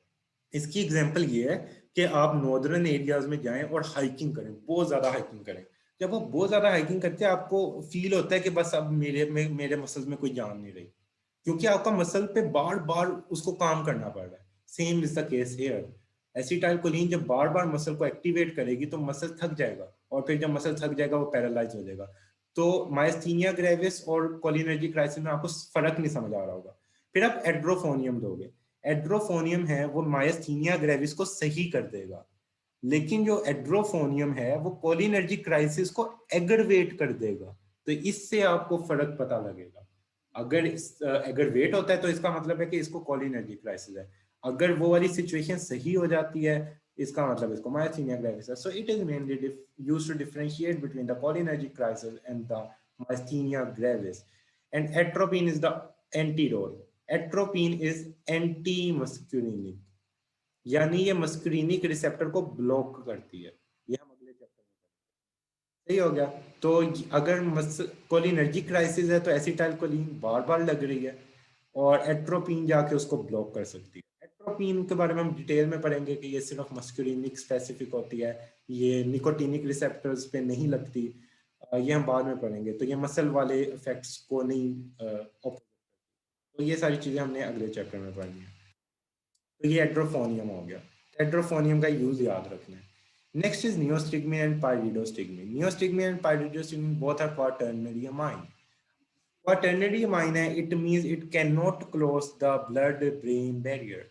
Speaker 1: इसकी एग्जांपल ये है कि आप नॉर्दर्न एरियाज में जाएं और हाइकिंग करें, बहुत ज्यादा हाइकिंग करें। जब आप बहुत ज्यादा हाइकिंग करते हैं, आपको फील होता है कि बस अब मेरे मसल्स में कोई जान नहीं रही, क्योंकि आपका मसल पे बार बार उसको काम करना पड़ रहा है। Same is the case here. Acetyl choline जब बार बार मसल को एक्टिवेट करेगी तो मसल थक जाएगा, और फिर जब मसल थक जाएगा वो पैरालाइज हो जाएगा। तो माइस्थीनिया ग्रेविस और कोलिनर्जिक क्राइसिस में आपको फर्क नहीं समझ आ रहा होगा। फिर आप एड्रोफोनियम दोगे, एड्रोफोनियम है वो माइस्थीनिया ग्रेविस को सही कर देगा, लेकिन जो एड्रोफोनियम है वो कोलिनर्जिक क्राइसिस को एग्रवेट कर देगा। तो इससे आपको फर्क पता लगेगा। अगर वेट होता है तो इसका मतलब है कि इसको कोलिनर्जिक क्राइसिस है। अगर वो वाली सिचुएशन सही हो जाती है, इसका मतलब इसको माइस्थीनिया ग्रेविस है। So it is mainly used to differentiate between the cholinergic crisis and the myasthenia gravis. And atropine is the antidote. Atropine is anti muscarinic, यानी ये मस्कुलिनिक रिसेप्टर को ब्लॉक करती है। ये हम अगले चैप्टर में करेंगे। सही हो गया। तो अगर कोलिनर्जिक क्राइसिस है तो एसिटाइल कोलिन बार बार लग रही है, और एट्रोपिन जाके उसको ब्लॉक कर सकती है। एट्रोपिन के बारे में हम डिटेल में पढ़ेंगे कि ये सिर्फ मस्कुलिनिक स्पेसिफिक होती है, ये निकोटिनिक रिसेप्टर्स पे नहीं लगती। ये हम बाद में पढ़ेंगे। तो ये मसल वाले इफेक्ट्स को नहीं तो ये सारी चीजें हमने अगले चैप्टर में पढ़नी है। तो ये एड्रोफोनियम हो गया। एड्रोफोनियम का यूज याद रखना है। Next is neostigmine and pyridostigmine. Neostigmine and pyridostigmine both are quaternary amine. Quaternary amine है, it means it can not cross the blood brain barrier.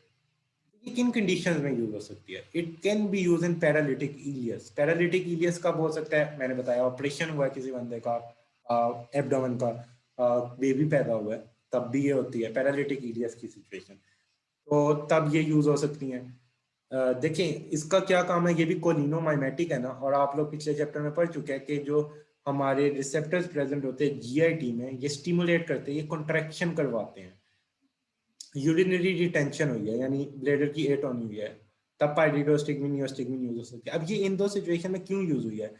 Speaker 1: ये किन कंडीशंस में यूज हो सकती है? It can be use in paralytic ileus. Paralytic ileus कब हो सकता है? मैंने बताया ऑपरेशन हुआ है किसी बंदे का, एब्डोमेन का, बेबी पैदा हुआ है, तब भी ये होती है पैरालिटिक इलियस की सिचुएशन। तो तब ये यूज हो सकती हैं। देखें इसका क्या काम है, ये भी कोलिनोमाइमेटिक है ना, और आप लोग पिछले चैप्टर में पढ़ चुके हैं कि जो हमारे रिसेप्टर्स प्रेजेंट होते हैं जीआईटी में, ये स्टिमुलेट करते हैं, ये कॉन्ट्रैक्शन करवाते हैं। यूरिनरी रिटेंशन हुई है, यानी ब्लैडर की एटोनी हुई है, तब पाइरिडोस्टिग्मिन नियोस्टिग्मिन यूज हो सकती है। अब ये इन दो सिचुएशन में क्यों यूज हुई है?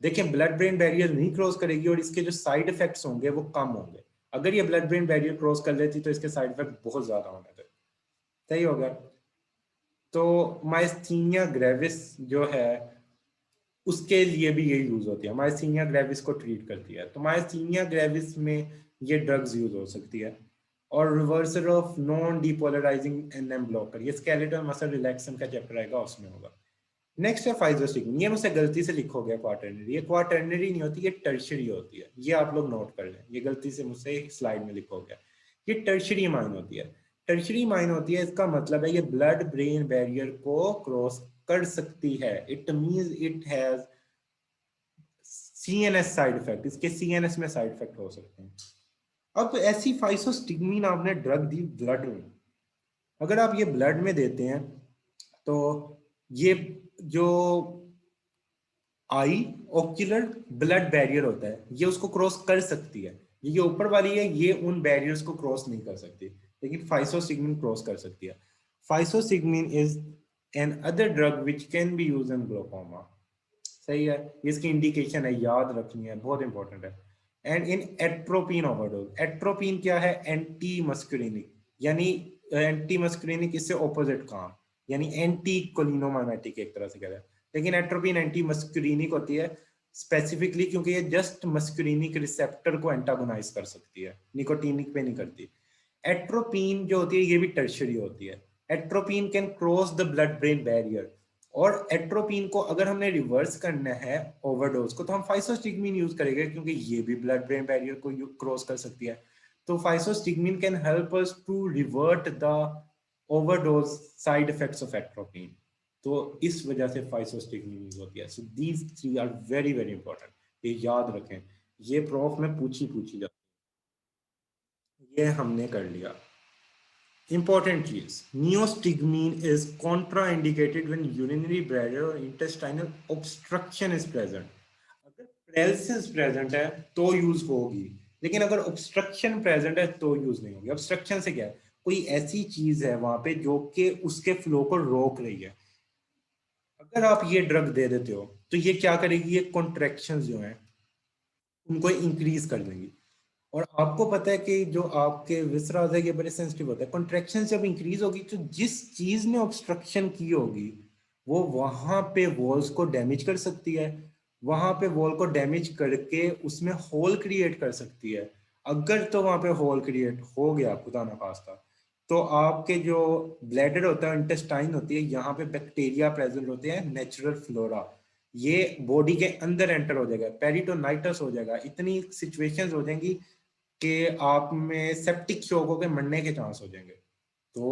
Speaker 1: देखें ब्लड ब्रेन बैरियर नहीं क्रॉस करेगी, और इसके जो साइड इफेक्ट्स होंगे वो कम होंगे। अगर ये ब्लड ब्रेन बैरियर क्रॉस कर लेती तो इसके साइड इफेक्ट बहुत ज्यादा होने थे। सही हो गया। तो माइस्थीनिया ग्रेविस जो है उसके लिए भी ये यूज होती है, माइस्थीनिया ग्रेविस को ट्रीट करती है। तो माइस्थीनिया ग्रेविस में ये ड्रग्स यूज हो सकती है। और reversal of non depolarising NM blocker, ये स्केलेटल मसल रिलैक्सेशन का चैप्टर आएगा, उसमें होगा। नेक्स्ट है फाइजोस्टिग्मिन, ये मुझसे गलती से लिखो गया क्वाटर्नरी, ये क्वाटर्नरी नहीं होती, ये टर्शरी होती है, ये आप लोग नोट कर लें, ये गलती से मुझसे स्लाइड में लिखो गया। ये टर्शरी माइन होती है। टर्शरी माइन होती है, इसका मतलब है ये ब्लड ब्रेन बैरियर को क्रॉस कर सकती है। It means it has CNS side effect, इसके सीएनएस में साइड इफेक्ट हो सकते हैं। अब ऐसी फाइसोस्टिग्मिन आपने ड्रग दी ब्लड में, अगर आप ये ब्लड में देते हैं तो ये जो आई ओक्यूलर ब्लड बैरियर होता है ये उसको क्रॉस कर सकती है, ये ऊपर वाली है ये उन बैरियर्स को क्रॉस नहीं कर सकती, लेकिन फाइसोस्टिग्मिन क्रॉस कर सकती है। फाइसोस्टिग्मिन is an other drug which can be use in glaucoma. सही है, इसकी इंडिकेशन है, याद रखनी है, बहुत इंपॉर्टेंट है। And in atropine overdose, atropine क्या है, एंटी मस्कुलिनिक, यानी एंटी मस्कुलिनिक इससे ऑपोजिट काम, यानी एंटी कोलिनोमाइमेटिक एक तरह से कहते हैं। लेकिन एट्रोपिन एंटी मस्कुलिनिक होती है स्पेसिफिकली क्योंकि ये जस्ट मस्कुलिनिक रिसेप्टर को एंटागोनाइज कर सकती है, निकोटिनिक पे नहीं करती। एट्रोपिन जो होती है ये भी टर्शरी होती है। Atropine can cross the blood brain barrier, और एट्रोपिन को अगर हमने रिवर्स करना है ओवरडोज को तो हम फाइसोस्टिग्मिन यूज करेंगे क्योंकि ये भी ब्लड ब्रेन बैरियर को क्रॉस कर सकती है। तो physostigmine can help us to revert the overdose side effects of atropine. तो इस वजह से फाइसोस्टिग्मिन यूज होती है। So these three are very very important, ये याद रखें, ये प्रूफ में पूछी जाती है। ये हमने कर लिया। Important चीज, neostigmine is contraindicated when urinary bladder or intestinal obstruction is present. अगर paralysis present है तो यूज होगी, लेकिन अगर obstruction present है तो यूज नहीं होगी। obstruction से क्या है, कोई ऐसी चीज है वहां पे जो कि उसके फ्लो को रोक रही है। अगर आप ये ड्रग दे देते हो तो ये क्या करेगी, ये कॉन्ट्रैक्शन जो है उनको इंक्रीज कर देंगी। और आपको पता है कि जो आपके विसराज है ये बड़े सेंसिटिव होता है, कॉन्ट्रैक्शन जब इंक्रीज होगी तो जिस चीज ने ऑब्स्ट्रक्शन की होगी वो वहां पे वॉल्स को डैमेज कर सकती है, वहां पे वॉल को डैमेज करके उसमें होल क्रिएट कर सकती है। अगर तो वहां पे होल क्रिएट हो गया खुदा ना खास्ता, तो आपके जो ब्लैडर होता है, इंटेस्टाइन होती है, यहाँ पे बैक्टीरिया प्रेजेंट होते हैं, नेचुरल फ्लोरा, ये बॉडी के अंदर एंटर हो जाएगा, पेरिटोनाइटस हो जाएगा, इतनी सिचुएशंस हो जाएंगी कि आप में सेप्टिक शॉक होकर मरने के चांस हो जाएंगे। तो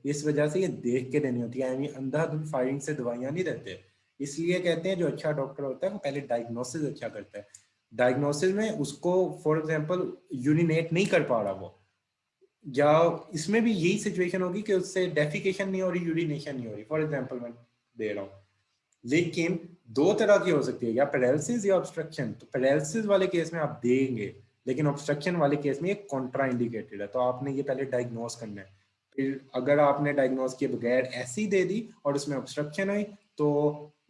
Speaker 1: इस वजह से ये देख के देनी होती है, यानी अंधाधुंध फायरिंग से दवाइयां नहीं देते। इसलिए कहते हैं जो अच्छा डॉक्टर होता है वो पहले डायग्नोसिस अच्छा करता है। डायग्नोसिस में उसको फॉर एग्जांपल यूरिनेट नहीं कर पा रहा वो, या इसमें भी यही सिचुएशन होगी कि उससे डेफिकेशन नहीं हो रही, यूरिनेशन नहीं हो रही, फॉर एग्जांपल मैं दे रहा हूँ। लेकिन दो तरह की हो सकती है, या पैरालिसिस या ऑब्स्ट्रक्शन। तो पैरालिसिस वाले केस में आप देंगे, लेकिन ऑब्स्ट्रक्शन वाले केस में ये कॉन्ट्रा इंडिकेटेड है, तो आपने ये पहले डायग्नोस करना है। फिर अगर आपने डायग्नोस किए बगैर ऐसी दे दी और उसमें ऑब्स्ट्रक्शन हुई तो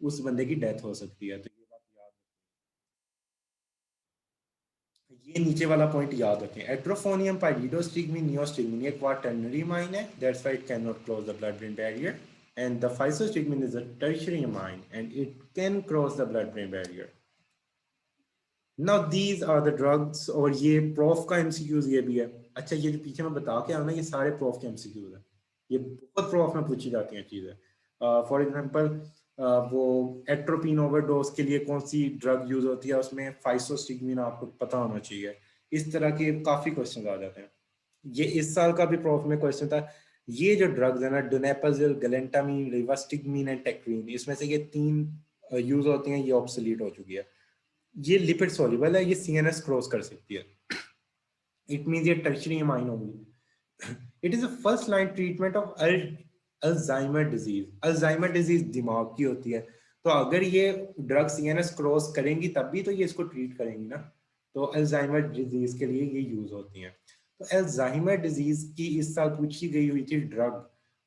Speaker 1: उस बंदे की डेथ हो सकती है। तो ये बात याद, ये नीचे वाला पॉइंट याद रखें। एट्रोफोनियम पाइरिडोस्टिग्मिन नियोस्टिग्मिन ये क्वाटर्नरी माइन है, that's why it can not cross the blood brain barrier, and the physostigmine is a tertiary amine and it can cross the blood brain barrier. Now these are the drugs, और ये prof का MCQs ये भी है। अच्छा ये जो पीछे मैं बता के आया ना ये सारे प्रोफ के एमसीक्यूज हैं, ये बहुत प्रोफ में पूछी जाती हैं चीजें। फॉर एग्जांपल वो एट्रोपिन ओवरडोज के लिए कौन सी ड्रग यूज होती है, उसमें फाइसोस्टिग्मिन आपको पता होना चाहिए। इस तरह के काफी क्वेश्चन आ जाते हैं। ये इस साल का भी प्रोफ में क्वेश्चन था, ये जो ड्रग्स है ना डोनेपाजिल, गैलेंटामीन, रिवास्टिग्मिन एंड टेक्रीन, इसमें से ये तीन यूज होती हैं, ये ऑब्सोलीट हो चुकी है। ये लिपिड सॉल्युबल है, ये सीएनएस क्रॉस कर सकती है, इट मींस ये टर्शरी अमाइन होगी। It is a first line treatment of Alzheimer disease. Alzheimer disease दिमाग की होती है, तो अगर ये ड्रग सीएनएस क्रॉस करेंगी तब भी तो ये इसको ट्रीट करेंगी ना। तो अल्जाइमर डिजीज के लिए ये यूज होती हैं। तो अल्जाइमर डिजीज की इस साल पूछी गई हुई थी ड्रग,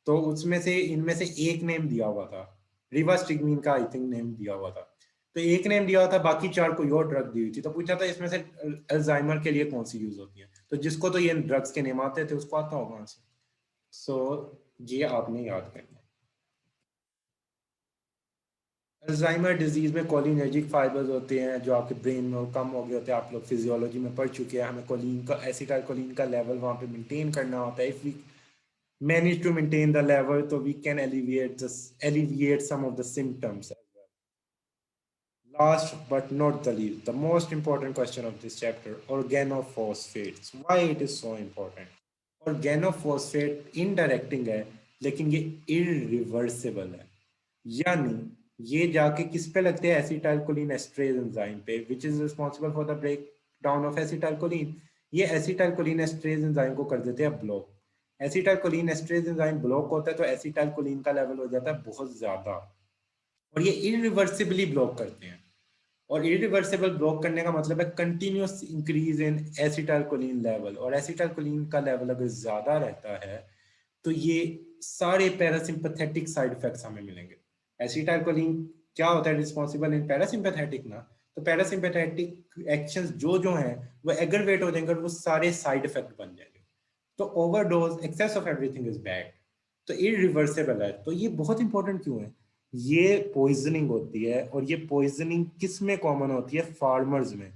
Speaker 1: तो उसमें से इनमें से एक नेम दिया हुआ था, रिवास्टिग्मिन का आई थिंक नेम दिया हुआ था। तो एक नेम दिया हुआ था, बाकी चार कोई और ड्रग दी हुई थी, तो पूछा था इसमें से अल्जाइमर के लिए कौन सी यूज होती है, तो जिसको तो ये ड्रग्स के नेम आते थे उसको आता होगा आंसर। सो ये आपने याद करना है। अल्जाइमर डिजीज में कोलिनर्जिक फाइबर्स होते हैं जो आपके ब्रेन में कम हो गए होते हैं। आप लोग फिजियोलॉजी में पढ़ चुके हैं। हमें कोलिन का एसिटाइल कोलिन का लेवल वहाँ पे मेंटेन करना होता है। If we manage to maintain the level तो we can alleviate some of the symptoms. Last but not the least, the most important question of this chapter, organophosphates. Why it is so important? Organophosphate indirecting है, लेकिन ये irreversible है। यानी ये जाके किस पे लगते हैं? एसिटाइलकोलिन एस्ट्रेज एंजाइम पे, which is responsible for the breakdown of acetylcholine। ये एसिटाइलकोलिन एस्ट्रेज एंजाइम को कर देते हैं block. Acetylcholine esterase enzyme block होता है तो एसिटाइलकोलिन का लेवल हो जाता है बहुत ज्यादा, और ये इरिवर्सिबली ब्लॉक करते हैं। और इरिवर्सिबल ब्लॉक करने का मतलब है continuous increase in acetylcholine level, और एसिटाइलकोलिन का लेवल अगर ज्यादा रहता है तो ये सारे पैरासिम्पैथेटिक साइड इफेक्ट्स हमें मिलेंगे। एसिटाइलकोलिन क्या होता है? रिस्पॉन्सिबल इन पैरासिम्पैथेटिक ना, तो पैरासिम्पैथेटिक एक्शंस जो हैं वो एग्रवेट हो जाएंगे और वो सारे साइड इफेक्ट बन जाएंगे। तो overdose, excess of everything is bad, तो इरिवर्सिबल है। तो ये बहुत इंपॉर्टेंट क्यों है? ये पॉइजनिंग होती है, और ये पॉइजनिंग किस में कॉमन होती है? फार्मर्स में।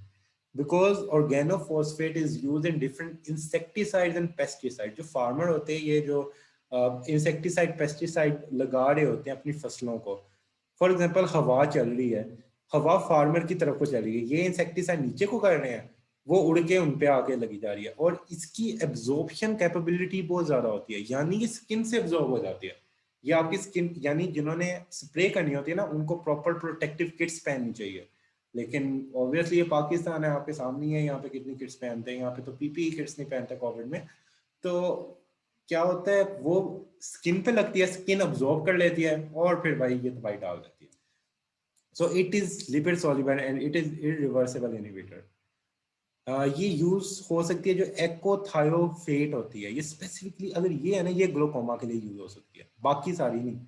Speaker 1: Because organophosphate is use in different insecticides and pesticide. जो फार्मर होते हैं, ये जो इंसेक्टिसाइड पेस्टिसाइड लगा रहे होते हैं अपनी फसलों को, फॉर एग्जाम्पल हवा चल रही है, हवा फार्मर की तरफ को चल रही है, ये इंसेक्टिसाइड नीचे को कर रहे हैं, वो उड़ के उन पे आके लगी जा रही है, और इसकी एब्जॉर्प्शन कैपेबिलिटी बहुत ज्यादा होती है, यानी ये स्किन से एब्जॉर्ब हो जाती है। ये आपकी स्किन, यानी जिन्होंने स्प्रे करनी होती है ना, उनको प्रॉपर प्रोटेक्टिव किट्स पहननी चाहिए। लेकिन ऑब्वियसली ये पाकिस्तान है, आपके सामने है, यहाँ पे कितनी किट्स पहनते हैं? यहाँ पे तो पीपीई किट्स नहीं पहनते कोविड में। तो क्या होता है, वो स्किन पे लगती है, स्किन अब्जॉर्ब कर लेती है, और फिर भाई ये दवाई डाल देती है। So it is lipid soluble and it is irreversible inhibitor. ये यूज हो सकती है जो एक्कोथायोफेट होती है, ये स्पेसिफिकली अगर ये है ना, ये ग्लोकोमा के लिए यूज हो सकती है, बाकी सारी नहीं।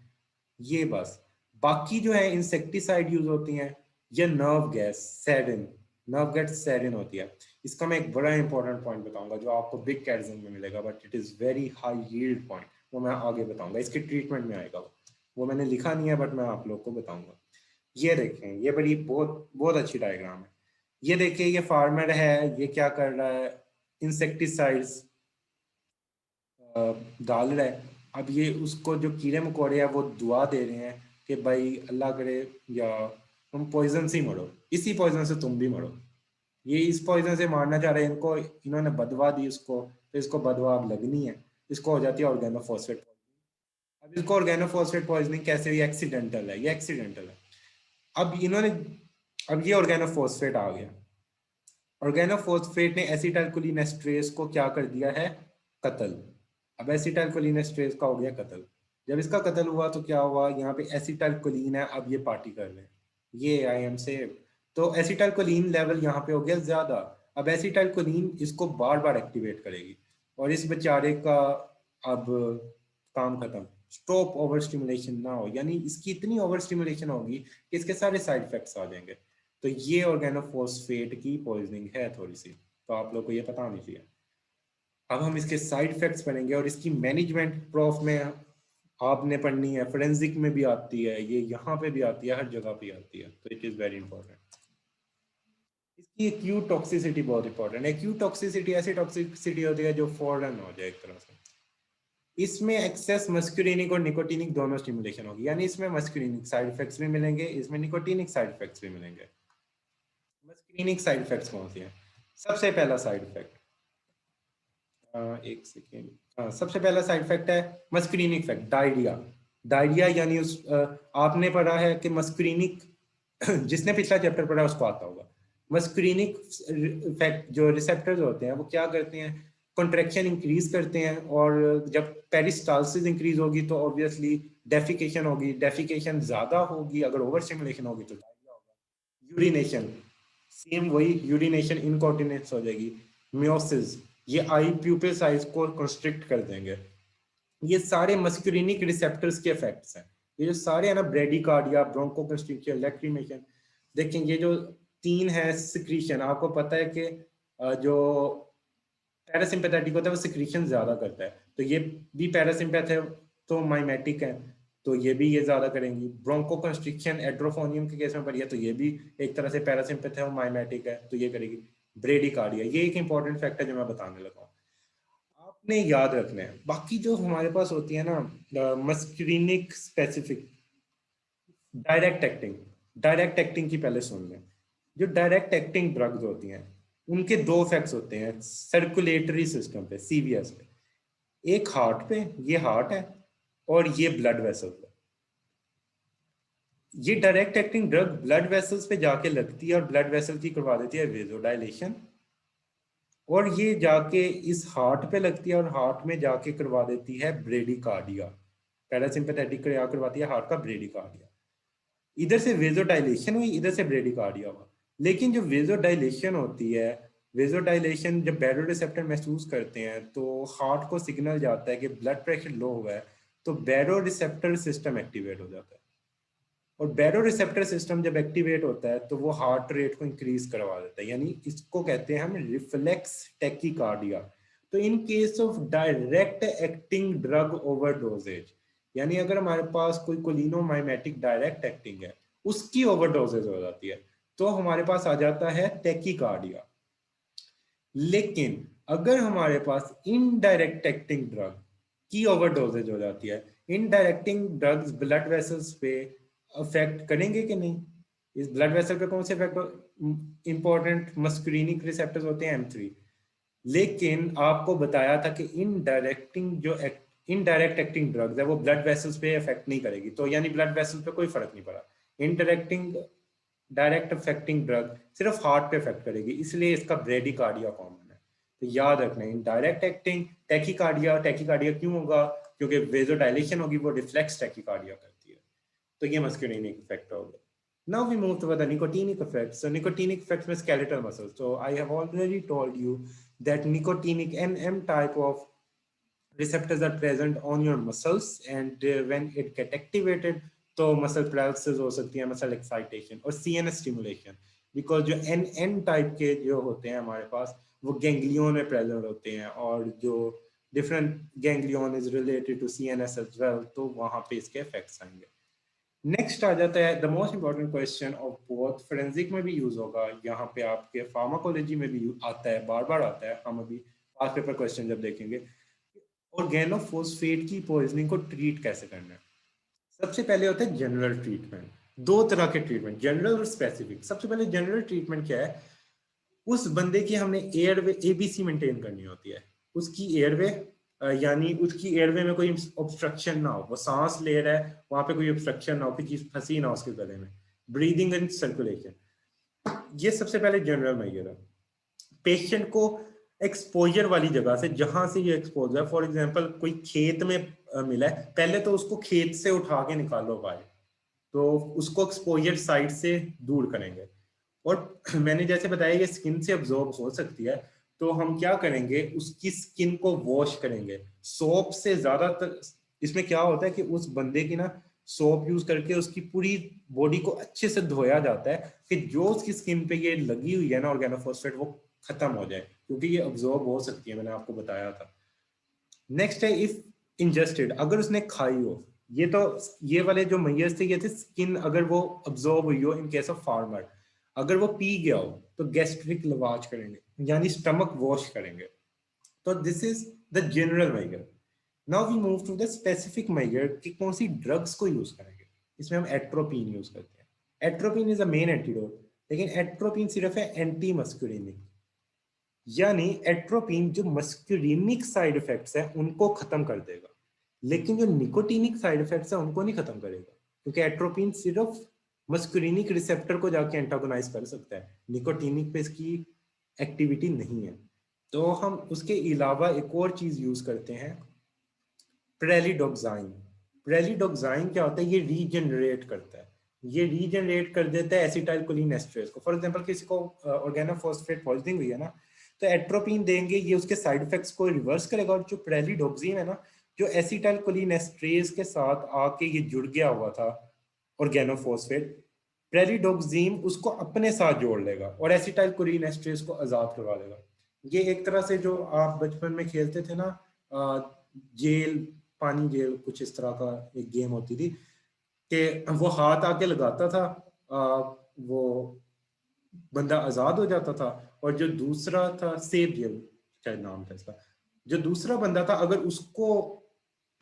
Speaker 1: ये बस, बाकी जो है इंसेक्टिसाइड यूज होती हैं, या nerve gas sarin, nerve gas sarin होती है। इसका मैं एक बड़ा इंपॉर्टेंट पॉइंट बताऊंगा जो आपको बिग कैल्शियम में मिलेगा, but it is very high yield point. वो मैं आगे बताऊंगा, इसके ट्रीटमेंट में आएगा वो मैंने लिखा नहीं है, बट मैं आप लोग को बताऊंगा। ये देखें, ये बड़ी बहुत बहुत अच्छी डायग्राम है। ये देखिए, ये फार्मर है, ये क्या कर रहा है? इंसेक्टिसाइड्स डाल रहा है। अब ये उसको जो कीड़े मकोड़े हैं वो दुआ दे रहे हैं कि भाई अल्लाह करे या तुम पॉइजन से ही मरो, इसी पॉइजन से तुम भी मरो। ये इस पॉइजन से मारना चाह रहे हैं इनको, इन्होंने बदवा दी उसको, तो इसको बदवा अब लगनी है, इसको हो जाती है ऑर्गेनोफॉस्फेट। अब इसको ऑर्गेनोफॉस्फेट पॉइजनिंग कैसे हुई? एक्सीडेंटल है, ये एक्सीडेंटल है। अब इन्होंने, अब ये ऑर्गेनोफॉस्फेट आ गया, ऑर्गेनोफॉस्फेट ने एसिटाइलकोलिनेस्ट्रेज को क्या कर दिया है? कत्ल। अब एसिटाइलकोलिनेस्ट्रेज का हो गया कत्ल। जब इसका कत्ल हुआ तो क्या हुआ? यहाँ पे एसिटाइलकोलिन है, अब ये पार्टी कर रहे हैं, ये आई एम सेव। तो एसिटाइलकोलिन लेवल यहाँ पे हो गया ज्यादा। अब एसिटाइलकोलिन इसको बार बार एक्टिवेट करेगी, और इस बेचारे का अब काम खत्म। स्टॉप ओवर स्टिमुलेशन ना हो, यानी इसकी इतनी ओवर स्टिमुलेशन होगी कि इसके सारे साइड इफेक्ट्स आ जाएंगे। तो ये ऑर्गेनोफॉस्फेट की पॉइजनिंग है थोड़ी सी, तो आप लोग को ये पता होनी चाहिए। अब हम इसके साइड इफेक्ट्स पढ़ेंगे, और इसकी मैनेजमेंट प्रॉफ में आपने पढ़नी है, फोरेंसिक में भी आती है, ये यहाँ पे भी आती है, हर जगह पे आती है, तो इट इज वेरी इंपॉर्टेंट। इसकी एक्यूट टॉक्सिसिटी बहुत इंपॉर्टेंट है। एक्यूट टॉक्सिसिटी ऐसी टॉक्सिसिटी होती है जो फौरन हो जाए एक तरह से। इसमें एक्सेस मस्कुलिनिक और निकोटिनिक दोनों स्टिमुलेशन होगी, यानी इसमें मस्कुलिनिक साइड इफेक्ट्स भी मिलेंगे, इसमें निकोटिनिक साइड इफेक्ट्स भी मिलेंगे। मस्कुलिनिक साइड इफेक्ट्स कौन सी हैं? सबसे पहला साइड इफेक्ट, एक सेकेंड, सबसे पहला साइड इफेक्ट है मस्कुलिनिक इफेक्ट, डायरिया। डायरिया यानी आपने पढ़ा है कि मस्कुलिनिक जिसने पिछला चैप्टर पढ़ा उसको आता होगा। मस्कुलिनिक इफेक्ट, जो रिसेप्टर्स होते हैं वो क्या करते हैं? कॉन्ट्रैक्शन इंक्रीज करते हैं, और जब पेरिस्टालसिस इंक्रीज होगी तो ऑब्वियसली डेफिकेशन होगी, डेफिकेशन ज्यादा होगी, अगर ओवर स्टिमुलेशन होगी तो डायरिया होगा। यूरिनेशन, सेम वही, यूरिनेशन इनकॉन्टिनेंस हो जाएगी। मियोसिस, ये आई प्यूपिल साइज को कंस्ट्रिक्ट कर देंगे। ये सारे मस्कुलिनिक रिसेप्टर्स के इफेक्ट्स हैं। ये जो सारे है ना, ब्रेडिकार्डिया, ब्रोंकोकंस्ट्रिक्शन, लैक्रिमेशन, देखें ये जो तीन है सिक्रीशन, आपको पता है कि जो पैरासिम्पैथेटिक होता है वो सिक्रीशन ज्यादा करता है, तो ये भी पैरासिम्पैथ है, तो माइमेटिक है। तो ये भी ये ज्यादा करेंगी। ब्रोंकोकंस्ट्रिक्शन एड्रोफोनियम के केस में बढ़िया, तो ये भी एक तरह से पैरासिम्पैथोमाइमेटिक है, तो ये करेगी। ब्रेडिकार्डिया, ये एक इंपॉर्टेंट फैक्ट है जो मैं बताने लगा हूँ, आपने याद रखना है। बाकी जो हमारे पास होती है ना मस्क्रीनिक स्पेसिफिक डायरेक्ट एक्टिंग की पहले सुन लें। जो डायरेक्ट एक्टिंग ड्रग्स होती हैं उनके दो इफेक्ट्स होते हैं सर्कुलेटरी सिस्टम पे, सीवीएस पे। एक हार्ट पे, ये हार्ट है, और ये ब्लड वेसल पे। ये direct acting drug blood vessels पे जाके लगती है और ब्लड वेसल की करवा देती है वेजोडाइलेशन, और ये जाके इस हार्ट पे लगती है और हार्ट में जाके करवा देती है ब्रेडिकार्डिया। पैरासिम्पैथेटिक करवाती है हार्ट का ब्रेडिकार्डिया। इधर से वेजोडाइलेशन हुई, इधर से ब्रेडिकार्डिया हुआ। लेकिन जो वेजोडाइलेशन होती है, वेजोडाइलेशन जब बैरो रिसेप्टर महसूस करते हैं तो हार्ट को सिग्नल जाता है कि ब्लड प्रेशर लो हुआ है, तो बैरो रिसेप्टर सिस्टम एक्टिवेट हो जाता है। और बैरो रिसेप्टर सिस्टम जब एक्टिवेट होता है तो वो हार्ट रेट को इंक्रीज करवा देता है, यानी इसको कहते हैं हम रिफ्लेक्स टैकीकार्डिया। तो in case of direct acting drug overdoses, यानी अगर हमारे पास कोई कोलिनोमाइमेटिक डायरेक्ट एक्टिंग है, उसकी ओवरडोजेज हो जाती है, तो हमारे पास आ जाता है टैकीकार्डिया। लेकिन अगर हमारे पास इनडायरेक्ट एक्टिंग ड्रग की ओवरडोजेज हो जाती है, इनडायरेक्टिंग ड्रग्स ब्लड वेसल्स पे अफेक्ट करेंगे कि नहीं? इस ब्लड वेसल पे कौन से इफेक्ट इंपॉर्टेंट मस्क्रीनिक रिसेप्टर्स होते हैं M3। लेकिन आपको बताया था कि इनडायरेक्ट एक्टिंग ड्रग्स है वो ब्लड वेसल्स पे इफेक्ट नहीं करेगी, तो यानी ब्लड वेसल्स पे कोई फर्क नहीं पड़ा। इनडायरेक्टिंग डायरेक्ट अफेक्टिंग ड्रग सिर्फ हार्ट पे इफेक्ट करेगी, इसलिए इसका ब्रेडिकार्डिया कॉमन है। तो याद रखना है डायरेक्ट एक्टिंग टैकीकार्डिया, टैकीकार्डिया क्यों होगा? क्योंकि वेजोडाइलेशन होगी, वो रिफ्लेक्स टैकीकार्डिया करती है। तो ये मस्कुलिनिक इफेक्ट हो गया। Now we move to the nicotinic effects. So nicotinic effects with skeletal muscles. So I have already told you that nicotinic NM type of receptors are present on your muscles, and when it get activated तो muscle paralysis हो सकती है, muscle excitation और CNS stimulation, because जो NN type के जो होते हैं हमारे पास वो ganglion में present होते हैं, और जो different ganglion is related to CNS as well, तो वहाँ पे इसके effects आएंगे। नेक्स्ट आ जाता है the most important question of both, forensic में भी यूज होगा, यहाँ पे आपके फार्माकोलॉजी में भी आता है, बार बार आता है। हम अभी पास पेपर क्वेश्चन जब देखेंगे ऑर्गेनोफॉस्फेट की पॉइजनिंग को ट्रीट कैसे करना है। सबसे पहले होता है जनरल ट्रीटमेंट। दो तरह के ट्रीटमेंट, जनरल और स्पेसिफिक। सबसे पहले जनरल ट्रीटमेंट क्या है? उस बंदे की हमने एयरवे ABC मेंटेन करनी होती है। उसकी एयरवे यानी उसकी एयरवे में कोई ऑब्स्ट्रक्शन ना हो, वो सांस ले रहा है वहां पे कोई ऑब्स्ट्रक्शन ना हो, कोई चीज फंसी ना हो उसके गले में। ब्रीदिंग एंड सर्कुलेशन, ये सबसे पहले जनरल मेजर है। पेशेंट को एक्सपोजर वाली जगह से, जहां से ये एक्सपोजर, फॉर एग्जांपल कोई खेत में मिला है, पहले तो उसको खेत से उठा के निकालो बाहर, तो उसको एक्सपोजर साइड से दूर करेंगे। और मैंने जैसे बताया ये स्किन से अब्जॉर्ब हो सकती है, तो हम क्या करेंगे, उसकी स्किन को वॉश करेंगे सोप से। ज्यादातर इसमें क्या होता है कि उस बंदे की ना सोप यूज करके उसकी पूरी बॉडी को अच्छे से धोया जाता है कि जो उसकी स्किन पे ये लगी हुई है ना ऑर्गेनोफॉस्फेट, वो खत्म हो जाए, क्योंकि ये अब्जॉर्ब हो सकती है, मैंने आपको बताया था। नेक्स्ट है इफ इंजेस्टेड, अगर उसने खाई हो। ये तो ये वाले जो मैयर्स थे ये थे स्किन अगर वो अब्जॉर्ब हुई हो इन केस ऑफ फार्मर। अगर वो पी गया हो तो गैस्ट्रिक लवाज करेंगे, यानी स्टमक वॉश करेंगे। तो this is the general measure. Now we move to the specific measure कि कौन सी ड्रग्स को यूज करेंगे। इसमें हम एट्रोपिन यूज करते हैं। Atropine is a main antidote, लेकिन एट्रोपिन सिर्फ है एंटी मस्कुलिनिक, यानी एट्रोपिन जो मस्कुलिनिक साइड इफेक्ट्स है उनको खत्म कर देगा, लेकिन जो निकोटिनिक साइड इफेक्ट्स है उनको नहीं खत्म करेगा, क्योंकि एट्रोपिन सिर्फ मस्कुलिनिक रिसेप्टर को जाके एंटागोनाइज कर सकता है, निकोटिनिक पे इसकी एक्टिविटी नहीं है। तो हम उसके अलावा एक और चीज यूज करते हैं, प्रेलिडोक्साइन। प्रेलिडोक्साइन क्या होता है? ये रीजनरेट करता है, ये रीजनरेट कर देता है एसिटाइल कोलिन एस्ट्रेस को। फॉर एग्जांपल किसी को ऑर्गेनोफॉस्फेट पॉइजनिंग हुई है ना, तो एट्रोपिन देंगे, ये उसके साइड इफेक्ट्स को रिवर्स करेगा। और जो प्रेलिडोक्सिन है ना, जो एसिटाइल कोलिन एस्ट्रेस के साथ आके ये जुड़ गया हुआ था ऑर्गेनोफॉस्फेट, प्रेलिडोक्सिन उसको अपने साथ जोड़ लेगा और एसिटाइल कोलिन एस्ट्रेस को आजाद करवा देगा। ये एक तरह से जो आप बचपन में खेलते थे ना, जेल पानी जेल कुछ इस तरह का एक गेम होती थी कि वो हाथ आके लगाता था, वो बंदा आजाद हो जाता था, और जो दूसरा था सेव जेल शायद नाम था इसका, जो दूसरा बंदा था अगर उसको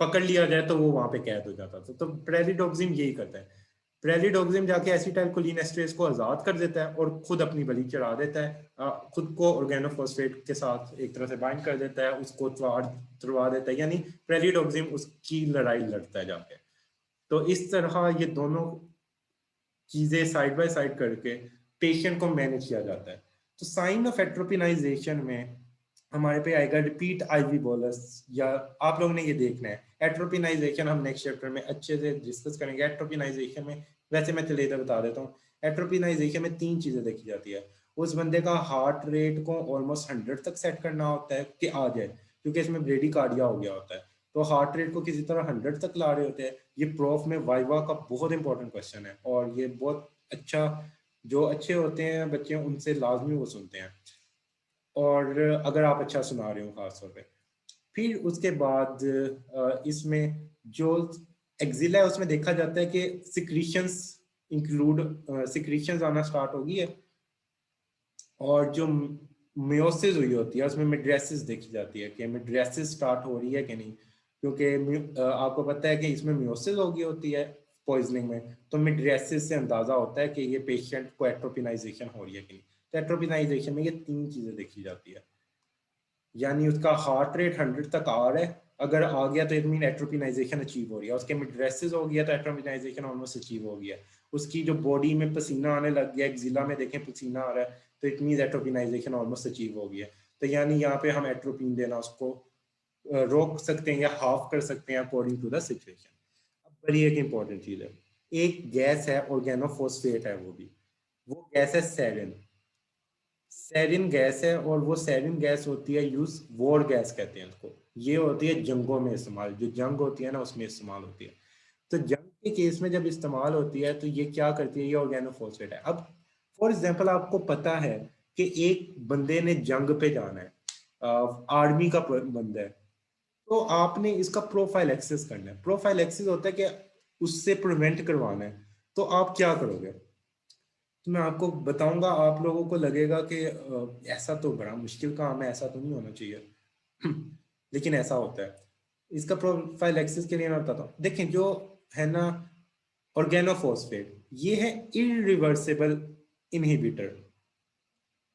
Speaker 1: पकड़ लिया जाए तो वो वहां पे कैद हो जाता था। तो प्रेलिडोक्सिम यही करता है, प्रेलिडोक्सिम जाके एसिटाइलकोलिनेस्टरेज को आजाद कर देता है और खुद अपनी बलि चढ़ा देता है, खुद को ऑर्गेनोफॉस्फेट के साथ एक तरह से बाइंड कर देता है, उसको तुड़वा देता है, यानी प्रेलिडोक्सिम उसकी लड़ाई लड़ता है जाके। तो इस तरह ये दोनों चीजें साइड बाय साइड करके पेशेंट को मैनेज किया जाता है। तो साइन ऑफ एट्रोपिनाइजेशन में हमारे पे आएगा रिपीट आईवी बोलस, या आप लोगों ने ये देखना है। एट्रोपिनाइजेशन हम नेक्स्ट चैप्टर में अच्छे से डिस्कस करेंगे। एट्रोपिनाइजेशन में वैसे मैं चले इधर बता देता हूँ, एट्रोपिनाइजेशन में 3 चीजें देखी जाती है। उस बंदे का हार्ट रेट को ऑलमोस्ट 100 तक सेट करना होता है कि आ जाए, क्योंकि इसमें ब्रेडिकार्डिया हो गया होता है, तो हार्ट रेट को किसी तरह 100 तक ला रहे होते हैं। ये प्रोफ में वाइवा का बहुत इंपॉर्टेंट क्वेश्चन है, और ये बहुत अच्छा, जो अच्छे होते हैं बच्चे उनसे लाजमी वो सुनते हैं, और अगर आप अच्छा सुना रहे हो खास तौर पे। फिर उसके बाद इसमें जो एक्सिला है उसमें देखा जाता है कि सिक्रीशंस इंक्लूड, सिक्रीशंस आना स्टार्ट होगी है, और जो मियोसिस हुई होती है उसमें मिड्रेसिस देखी जाती है कि मिड्रेसिस स्टार्ट हो रही है कि नहीं, क्योंकि आपको पता है कि इसमें मियोसिस हो गई होती है पॉइजनिंग में, तो मिड्रेसिस से अंदाजा होता है कि ये पेशेंट को एट्रोपिनाइजेशन हो रही है कि नहीं। तो एट्रोपिनाइजेशन में ये 3 चीजें देखी जाती है, यानी उसका हार्ट रेट 100 तक आ रहा है, अगर आ गया तो इट मीन एट्रोपिनाइजेशन अचीव हो रही है, उसके मिड्रेसिस हो गया तो एट्रोपिनाइजेशन ऑलमोस्ट अचीव हो गया, उसकी जो बॉडी में पसीना आने लग गया, एक्जिला में देखें पसीना आ रहा है, तो इट मीन एट्रोपिनाइजेशन ऑलमोस्ट अचीव हो गया। तो यानी यहाँ पे हम एट्रोपिन देना उसको रोक सकते हैं या हाफ कर सकते हैं अकॉर्डिंग टू द सिचुएशन। अब बड़ी एक इंपॉर्टेंट चीज है, एक गैस है ऑर्गेनोफॉस्फेट है, वो गैस है सेरिन। सेरिन गैस है, और वो सेरिन गैस होती है यूज वॉर गैस कहते हैं उसको, ये होती है जंगों में इस्तेमाल, जो जंग होती है ना उसमें इस्तेमाल होती है। तो जंग के केस में जब इस्तेमाल होती है तो ये क्या करती है, ये ऑर्गेनोफॉस्फेट है। अब फॉर एग्जांपल आपको पता है कि एक बंदे ने जंग पे जाना है, आर्मी का बंदा है, तो आपने इसका प्रोफाइल एक्सेस करना है। प्रोफाइल एक्सेस होता है कि उससे प्रिवेंट करवाना है, तो आप क्या करोगे? तो मैं आपको बताऊंगा, आप लोगों को लगेगा कि ऐसा तो बड़ा मुश्किल काम है, ऐसा तो नहीं होना चाहिए लेकिन ऐसा होता है। इसका प्रोफाइल एक्सेस के लिए मैं बताता हूँ। देखें जो है ना ऑर्गेनोफॉस्फेट, ये है irreversible inhibitor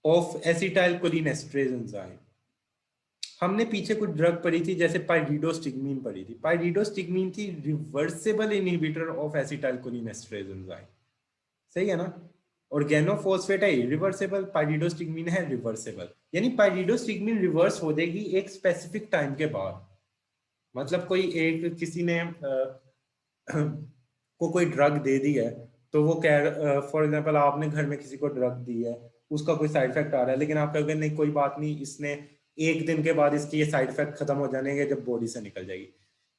Speaker 1: of acetyl cholinesterase enzyme. हमने पीछे कुछ ड्रग पढ़ी थी, जैसे पाइरिडोस्टिग्मीन पढ़ी थी। पाइरिडोस्टिग्मीन थी reversible inhibitor of acetyl cholinesterase enzyme, सही है ना? ऑर्गेनोफॉस्फेट है रिवर्सेबल, पाइरिडोस्टिग्मीन है रिवर्सेबल, यानी पाइरिडोस्टिग्मीन रिवर्स हो जाएगी एक स्पेसिफिक टाइम के बाद। मतलब कोई एक किसी ने को कोई ड्रग दे दी है, तो वो कह, फॉर एग्जांपल आपने घर में किसी को ड्रग दी है, उसका कोई साइड इफेक्ट आ रहा है, लेकिन आप कहोगे नहीं कोई बात नहीं, इसने एक दिन के बाद इसके ये साइड इफेक्ट खत्म हो जाने जब बॉडी से निकल जाएगी।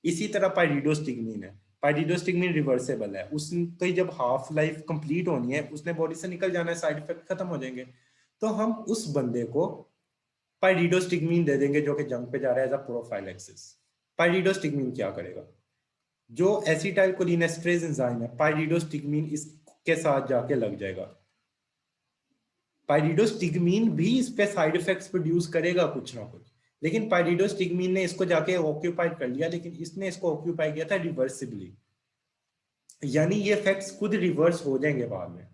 Speaker 1: इसी तरह पाइरिडोस्टिग्मीन है, पाइरिडोस्टिग्मीन रिवर्सेबल है, उसकी जब हाफ लाइफ कंप्लीट होनी है उसने बॉडी से निकल जाना है, साइड इफेक्ट खत्म हो जाएंगे, तो हम उस बंदे को पाइरिडोस्टिग्मीन दे देंगे जो कि जंग पे जा रहा है एज अ प्रोफाइलैक्सिस। पाइरिडोस्टिग्मीन क्या करेगा? जो एसिटाइल कोलिनेस्टरेज एंजाइम है, पाइरिडोस्टिग्मीन इसके साथ जाके लग जाएगा। पाइरिडोस्टिग्मीन भी इस पे साइड इफेक्ट्स प्रोड्यूस करेगा कुछ ना कुछ, लेकिन पाइरिडोस्टिग्मीन ने इसको जाके ऑक्यूपाइड कर लिया, लेकिन इसने इसको ऑक्यूपाई किया था रिवर्सिबली, यानी ये इफेक्ट्स खुद रिवर्स हो जाएंगे बाद में।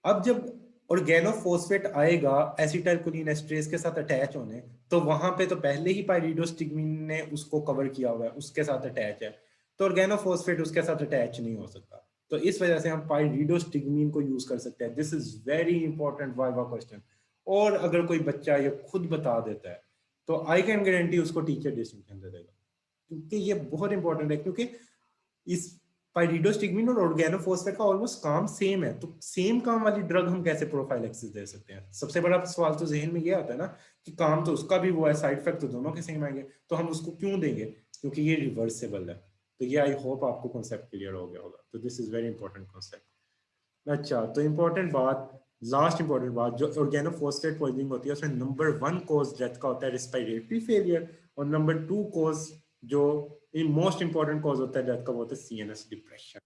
Speaker 1: अब जब ऑर्गेनोफॉस्फेट आएगा एसिटाइल कोलिनेस्टरेज के साथ अटैच होने, तो वहां पे तो पहले ही पाइरिडोस्टिग्मीन ने उसको कवर किया हुआ है, उसके साथ अटैच है, तो ऑर्गेनोफॉस्फेट उसके साथ अटैच नहीं हो सकता। तो इस वजह से हम पाइरिडोस्टिग्मीन को यूज कर सकते हैं। This is very important viva question, और अगर कोई बच्चा ये खुद बता देता है तो आई कैन गारंटी उसको टीचर डिस्टिंक्शन दे देगा, क्योंकि ये बहुत इंपॉर्टेंट है। क्योंकि इस पाइरिडोस्टिग्मीन और ऑर्गेनोफॉस्फेट का ऑलमोस्ट काम सेम है, तो सेम काम वाली ड्रग हम कैसे प्रोफाइलैक्सिस दे सकते हैं? सबसे बड़ा सवाल तो जहन में ये आता है ना कि काम तो उसका भी वो है, साइड इफेक्ट तो दोनों के सेम आएंगे, तो हम उसको क्यों देंगे? क्योंकि ये रिवर्सेबल है। तो ये आई होप आपको कॉन्सेप्ट क्लियर हो गया होगा। तो this is very important concept. अच्छा, तो इंपॉर्टेंट बात, लास्ट इंपॉर्टेंट बात, जो ऑर्गेनोफॉस्फेट पॉइजनिंग होती है उसमें नंबर 1 कॉज डेथ का होता है रेस्पिरेटरी फेलियर, और नंबर 2 कॉज जो मोस्ट इंपॉर्टेंट कॉज होता है डेथ का, वो होता है CNS depression.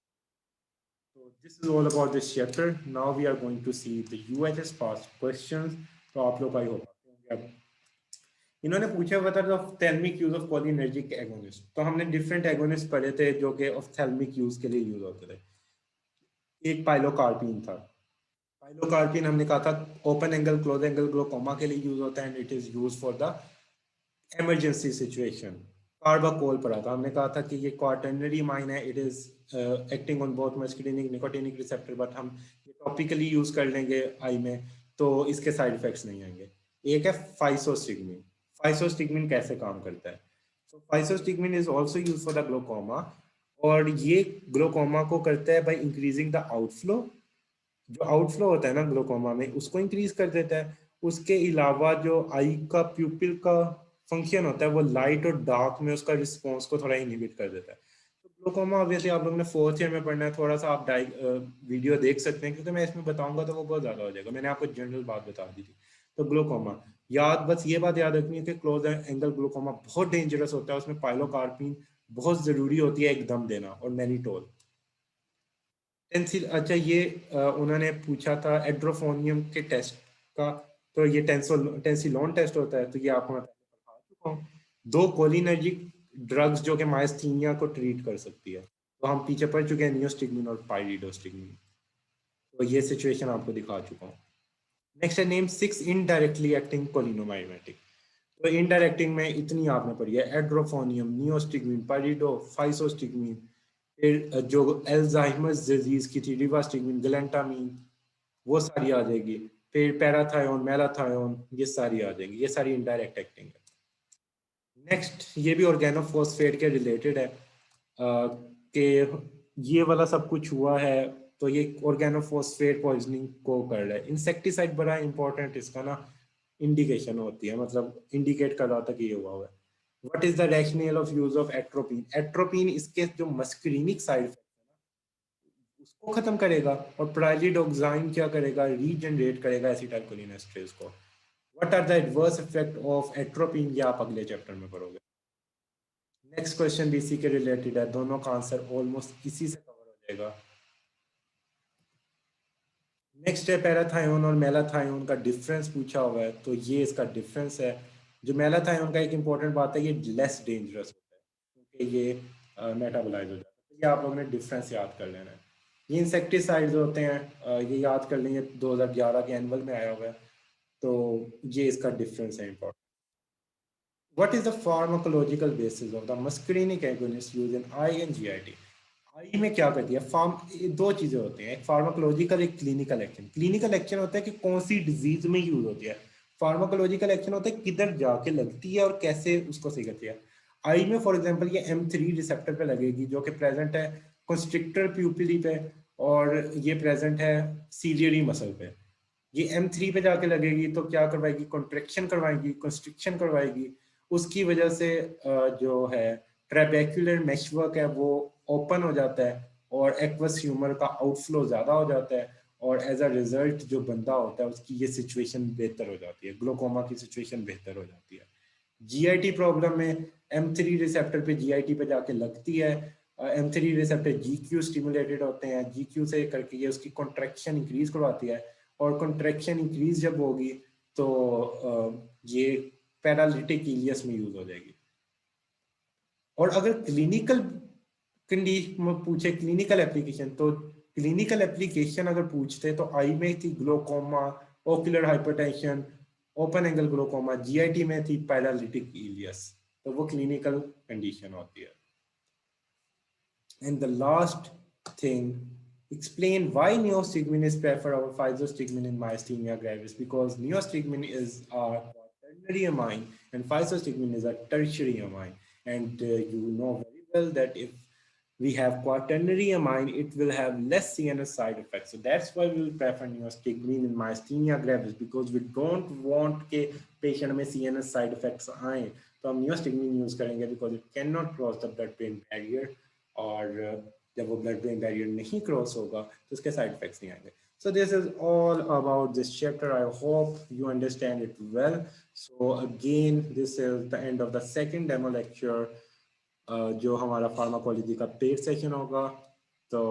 Speaker 1: So this is all about this chapter. Now we are going to see the UHS past questions. तो आप लोग आई होगा. इन्होंने पूछा हुआ था ophthalmic use of cholinergic agonist. तो हमने डिफरेंट एगोनिस्ट पढ़े थे जो कि ऑप्थेल्मिक यूज के लिए यूज होते थे. एक पाइलोकार्पिन था. पाइलोकार्पिन हमने कहा था open angle close angle glaucoma के लिए यूज होता है and it is use for the emergency situation. Carbachol पढ़ा था. हमने कहा था कि ये क्वाटर्नरी माइन है. It is acting on both मस्कुलिनिक nicotinic receptor, but हम ये टॉपिकली यूज कर लेंगे आई में, तो इसके साइड इफेक्ट्स नहीं आएंगे. एक है फाइसोस्टिग्मिन. फाइसोस्टिग्मिन कैसे काम करता है? तो फाइसोस्टिग्मिन is also used for the glaucoma, और ये ग्लोकोमा को करता है बाय इंक्रीजिंग द आउटफ्लो. जो आउटफ्लो होता है ना ग्लोकोमा में, उसको इंक्रीज कर देता है. उसके अलावा जो आई का प्यूपिल का फंक्शन होता है, वो लाइट और डार्क में उसका रिस्पॉन्स को थोड़ा इनहिबिट कर देता है. तो ग्लोकोमा ऑब्वियसली आप लोगों ने फोर्थ ईयर में पढ़ना है. थोड़ा सा आप वीडियो देख सकते हैं, क्योंकि मैं इसमें बताऊंगा तो वो बहुत ज्यादा हो जाएगा. मैंने आपको जनरल बात बता दी थी. तो ग्लोकोमा बस ये बात याद रखनी है कि क्लोज एंगल ग्लोकोमा बहुत डेंजरस होता है. उसमें पाइलोकार्पिन बहुत जरूरी होती है एकदम देना, और मैनिटोल. अच्छा, ये उन्होंने पूछा था एड्रोफोनियम के टेस्ट का. तो ये टेंसिलोन टेस्ट होता है. तो ये आपको मैं पहले बता चुका हूँ. दो कोलिनर्जिक ड्रग्स जो कि माइस्थीनिया को ट्रीट कर सकती है. तो हम पीछे पढ़ चुके हैं नियोस्टिग्मिन और पाइरिडोस्टिग्मिन. तो ये सिचुएशन आपको दिखा चुका हूँ. नेक्स्ट है नेम 6 इनडायरेक्टली एक्टिंग कोलिनोमाइमेटिक. तो इनडायरेक्टिंग में इतनी आपने पढ़ी है: एड्रोफोनियम, नियोस्टिग्मिन, पाइरिडो, फाइसोस्टिग्मिन. फिर जो एल्जाइमर्स डिजीज की थी, रिवास्टिग्मिन, गलेंटामीन, वो सारी आ जाएगी. फिर पैराथायोन, मेलाथायोन, ये सारी आ जाएंगी. ये सारी इनडायरेक्ट एक्टिंग है. नेक्स्ट, ये भी ऑर्गेनोफॉस्फेट के रिलेटेड है कि ये वाला सब कुछ हुआ है. तो ये ऑर्गेनोफॉस्फेट पॉइजनिंग को कर रहा है. इंसेक्टिसाइड बड़ा इंपॉर्टेंट इसका ना इंडिकेशन होती है, मतलब इंडिकेट कर रहा था कि ये हुआ है. What is the rational of use of atropine? Atropine इसके जो मस्कुलिनिक साइड इफेक्ट उसको खत्म करेगा, और प्राइलिडोक्साइन क्या करेगा? रीजनरेट करेगा एसिटाइलकोलिनेस्टरेज को. What are the adverse effect of atropine? ये आप अगले चैप्टर में पढ़ोगे. नेक्स्ट क्वेश्चन भी इसी के रिलेटेड है. दोनों का आंसर ऑलमोस्ट इसी से कवर हो जाएगा. नेक्स्ट है पैराथायोन और मेलाथायोन का डिफरेंस पूछा हुआ है. तो ये इसका डिफरेंस है. जो मेलाथायोन का एक इंपॉर्टेंट बात है, ये लेस डेंजरस होता है क्योंकि ये मेटाबोलाइज हो जाता है. तो ये आप लोगों ने डिफरेंस याद कर लेना है. ये इंसेक्टिसाइड्स होते हैं, ये याद कर लेंगे. 2011 के एनुअल में आया हुआ है. तो ये इसका डिफरेंस है important. What is the pharmacological basis of the muscarinic agonist used in eye and GIT? आई में क्या करती है? दो चीजें होती हैं, एक फार्माकोलॉजिकल, एक क्लिनिकल एक्शन. क्लिनिकल एक्शन होता है कि कौन सी डिजीज में यूज होती है. फार्माकोलॉजिकल एक्शन होता है किधर जाके लगती है और कैसे उसको सही करती है. आई में फॉर एग्जांपल ये M3 रिसेप्टर पे लगेगी, जो कि प्रेजेंट है कंस्ट्रिक्टर प्यूपिली पे, और ये प्रेजेंट है सीलियरी मसल पे. ये M3 पे जाके लगेगी तो क्या करवाएगी? कॉन्ट्रेक्शन करवाएगी, कंस्ट्रिक्शन करवाएगी. उसकी वजह से जो है ट्रेबेक्युलर मेशवर्क है वो ओपन हो जाता है, और एक्वस ह्यूमर का आउटफ्लो ज्यादा हो जाता है, और एज अ रिजल्ट जो बंदा होता है उसकी ये सिचुएशन बेहतर हो जाती है. ग्लोकोमा की सिचुएशन बेहतर हो जाती है. GIT प्रॉब्लम में M3 रिसेप्टर पे GIT पे जाके लगती है. M3 रिसेप्टर GQ स्टिमुलेटेड होते हैं. GQ से करके ये उसकी कॉन्ट्रैक्शन इंक्रीज करवाती है, और कॉन्ट्रैक्शन इंक्रीज जब होगी तो ये पैरालिटिक इलियस में यूज हो जाएगी. और अगर क्लिनिकल कंडीशन पूछे, क्लिनिकल एप्लीकेशन, तो क्लिनिकल एप्लीकेशन अगर पूछते तो आई में थी glaucoma, ocular hypertension, open angle glaucoma. GIT में थी पैरालिटिक इलियस. तो वो क्लिनिकल कंडीशन होती है. And the last thing, explain why neostigmine is preferred over physostigmine in myasthenia gravis, because neostigmine is a quaternary amine and physostigmine is a tertiary amine. And you know very well that if we have quaternary amine, it will have less CNS side effects. So that's why we will prefer neostigmine in myasthenia gravis, because we don't want के patient में CNS side effects आए. तो हम neostigmine use करेंगे because it cannot cross the blood-brain barrier, और जब वो blood brain barrier नहीं क्रॉस होगा तो उसके साइड इफेक्ट्स नहीं आएंगे. So this is all about this chapter. I hope you understand it well. So again, this is the end of the second demo lecture. जो हमारा फार्माकोलॉजी का paid session होगा। तो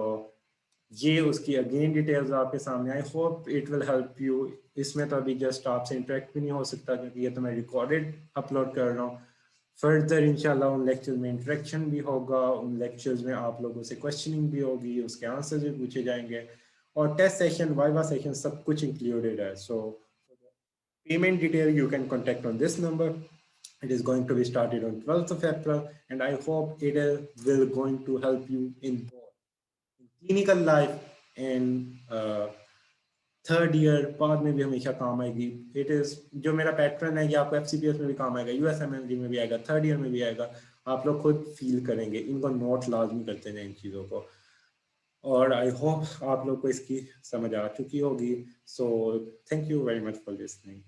Speaker 1: ये उसकी अगेन डिटेल्स आपके सामने। I hope it will help you. इसमें तो अभी जस्ट आपसे इंटरेक्ट भी नहीं हो सकता क्योंकि ये तो मैं रिकॉर्डेड अपलोड कर रहा हूँ। फर्दर इंशाल्लाह उन लेक्चर्स में इंटरेक्शन भी होगा, उन लेक्चर्स में आप लोगों से क्वेश्चनिंग भी होगी, उसके आंसर्स भी पूछे जाएंगे और टेस्ट सेशन, वाइवा सेशन सब कुछ इंक्लूडेड है। सो payment detail you can contact on this number. It is going to be started on 12th of April and I hope it will going to help you in both clinical life and third year बाद में भी हमेशा काम आएगी। It is जो मेरा pattern है ये आपको एफसीपीएस में भी काम आएगा, यूएसएमएलडी में भी आएगा, थर्ड ईयर में भी आएगा। आप लोग खुद फील करेंगे, इनको नोट लाजमी करते हैं इन चीज़ों को। और आई होप आप लोग को इसकी समझ आ चुकी होगी। So thank you very much for listening.